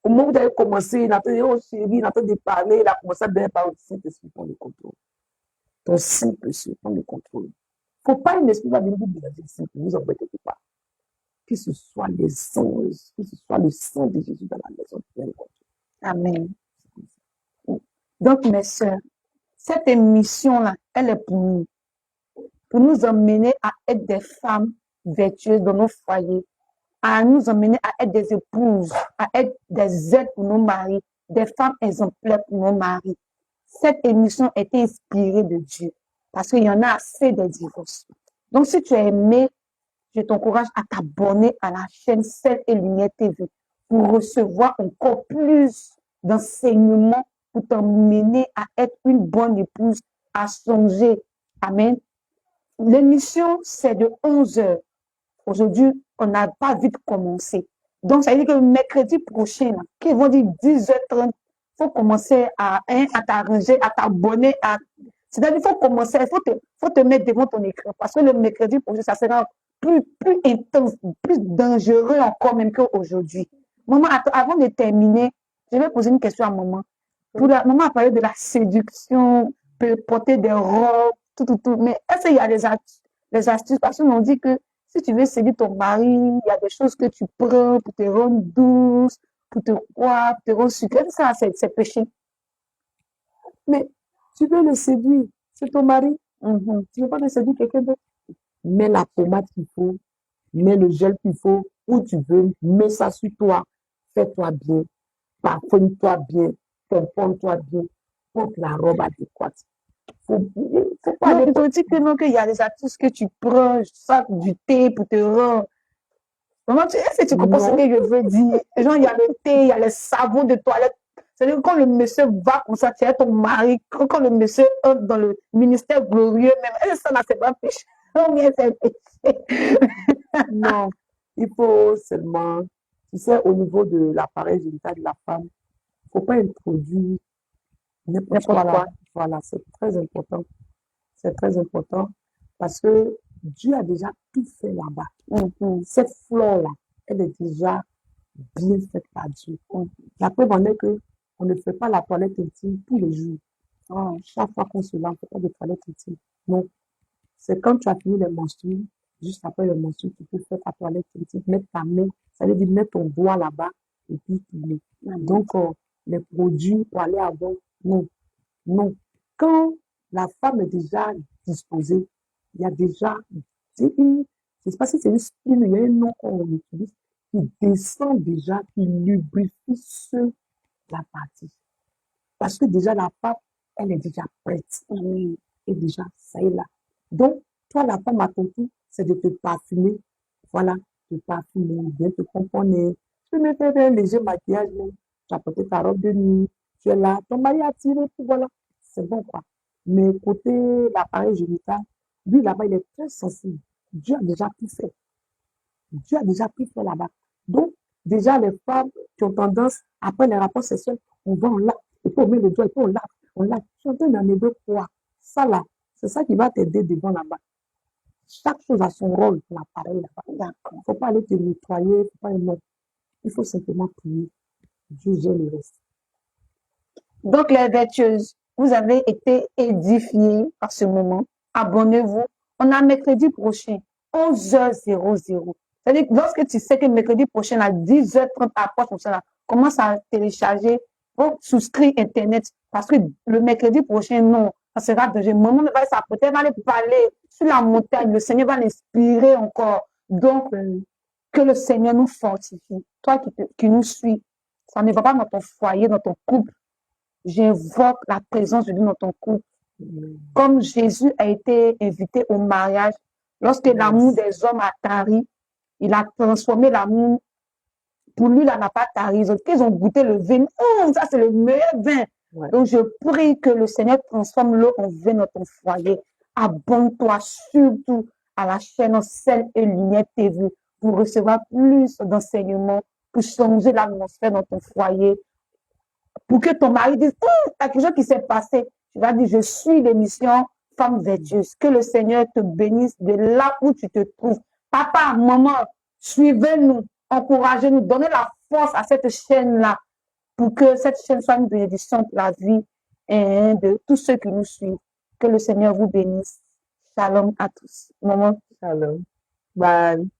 Au moment où vous avez commencé, il a fait, oh chérie, il a fait de parler, il a commencé à bien parler. Saint-Esprit prend le contrôle. Ton Saint-Esprit prend le contrôle. Faut pas un esprit va venir vous mélanger ici, vous embêtez pas. Que ce soit les anges, que ce soit le sang de Jésus dans la maison. Amen. Donc, mes sœurs, cette émission-là, elle est pour nous emmener à être des femmes vertueuses dans nos foyers, à nous emmener à être des épouses, à être des aides pour nos maris, des femmes exemplaires pour nos maris. Cette émission a été inspirée de Dieu parce qu'il y en a assez de divorces. Donc, si tu as aimé, je t'encourage à t'abonner à la chaîne Sel et Lumière TV pour recevoir encore plus d'enseignements pour t'emmener à être une bonne épouse, à songer. Amen. L'émission, c'est de 11h. Aujourd'hui, on n'a pas vite commencé. Donc, ça veut dire que le mercredi prochain, là, qui vont dire 10h30, il faut commencer à t'arranger, à t'abonner. C'est-à-dire qu'il faut commencer, il faut te mettre devant ton écran. Parce que le mercredi prochain, ça sera plus intense, plus dangereux encore même qu'aujourd'hui. Maman, avant de terminer, je vais poser une question à maman. Maman a parlé de la séduction, de porter des robes, tout. Mais est-ce qu'il y a des astuces? Parce qu'on dit que si tu veux séduire ton mari, il y a des choses que tu prends pour te rendre douce, pour te croire, pour te rendre sucrée. Ça, c'est péché. Mais tu veux le séduire, c'est ton mari. Tu ne veux pas le séduire quelqu'un d'autre. Mets la pommade qu'il faut, mets le gel qu'il faut, où tu veux, mets ça sur toi, fais-toi bien, parfume-toi bien, tamponne-toi bien, porte la robe adéquate. Faut pas aller te dire que non, qu'il y a des astuces que tu prends, ça, du thé pour te rendre. Maman, est-ce que tu comprends ce que je veux dire? Genre, il y a le thé, il y a les savons de toilette. C'est-à-dire que quand le monsieur va comme ça, tu es ton mari, quand le monsieur entre dans le ministère glorieux, même, est-ce que ça, c'est pas péché? Non, bien, c'est péché. Non, il faut seulement, tu sais, au niveau de l'appareil génital de la femme, il ne faut pas introduire n'importe quoi. Voilà, c'est très important. C'est très important parce que Dieu a déjà tout fait là-bas. Cette flore-là, elle est déjà bien faite par Dieu. La preuve en est qu'on ne fait pas la toilette intime tous les jours. Chaque fois qu'on se lave, on ne fait pas de toilette intime. Non, c'est quand tu as fini les menstrues, juste après les menstrues, tu peux faire ta toilette intime, mettre ta main, ça veut dire mettre ton doigt là-bas et puis tourner. Donc, les produits pour aller avant, non. Quand la femme est déjà disposée, il y a déjà, je ne sais pas si c'est une spine, il y a un nom qu'on utilise, qui descend déjà, qui lubrifie la partie. Parce que déjà, la femme, elle est déjà prête. Et déjà, ça est là. Donc, toi, la femme, à ton tour, c'est de te parfumer. Voilà, te parfumer, bien te componer. Tu me fais un léger maquillage, tu as porté ta robe de nuit, tu es là, ton mari a tiré, puis voilà, c'est bon, quoi. Mais côté l'appareil génital, lui, là-bas, il est très sensible. Dieu a déjà tout fait. Dieu a déjà tout fait là-bas. Donc, déjà, les femmes qui ont tendance, après les rapports sexuels, on va, on lave, et puis on met le doigt, et puis on lave. Je suis en train d'enlever quoi? Ça, là, c'est ça qui va t'aider devant là-bas. Chaque chose a son rôle pour l'appareil là-bas. D'accord. Il ne faut pas aller te nettoyer, il faut pas aller. Il faut simplement prier. Dieu gère le reste. Donc, les vertueuses, vous avez été édifiées par ce moment. Abonnez-vous. On a mercredi prochain, 11h00. C'est-à-dire que lorsque tu sais que mercredi prochain, à 10h30 approche, commence à télécharger pour souscrire Internet. Parce que le mercredi prochain, non, ça sera dangereux. Maman va s'apporter, elle va aller parler sur la montagne. Le Seigneur va l'inspirer encore. Donc, que le Seigneur nous fortifie. Toi qui nous suis, ça ne va pas dans ton foyer, dans ton couple. J'invoque la présence de Dieu dans ton couple. Comme Jésus a été invité au mariage, lorsque l'amour des hommes a tari, il a transformé l'amour. Pour lui, là, n'a pas tari. Ils ont goûté le vin. Oh, ça, c'est le meilleur vin. Donc, je prie que le Seigneur transforme l'eau en vin dans ton foyer. Abonne-toi surtout à la chaîne Sel et Lumière TV pour recevoir plus d'enseignements, pour changer l'atmosphère dans ton foyer, pour que ton mari dise, il y a quelque chose qui s'est passé. Tu vas dire, je suis l'émission Femme vertueuse. Que le Seigneur te bénisse de là où tu te trouves. Papa, maman, suivez-nous, encouragez-nous, donnez la force à cette chaîne-là pour que cette chaîne soit une bénédiction pour la vie et de tous ceux qui nous suivent. Que le Seigneur vous bénisse. Shalom à tous. Maman. Shalom. Bye.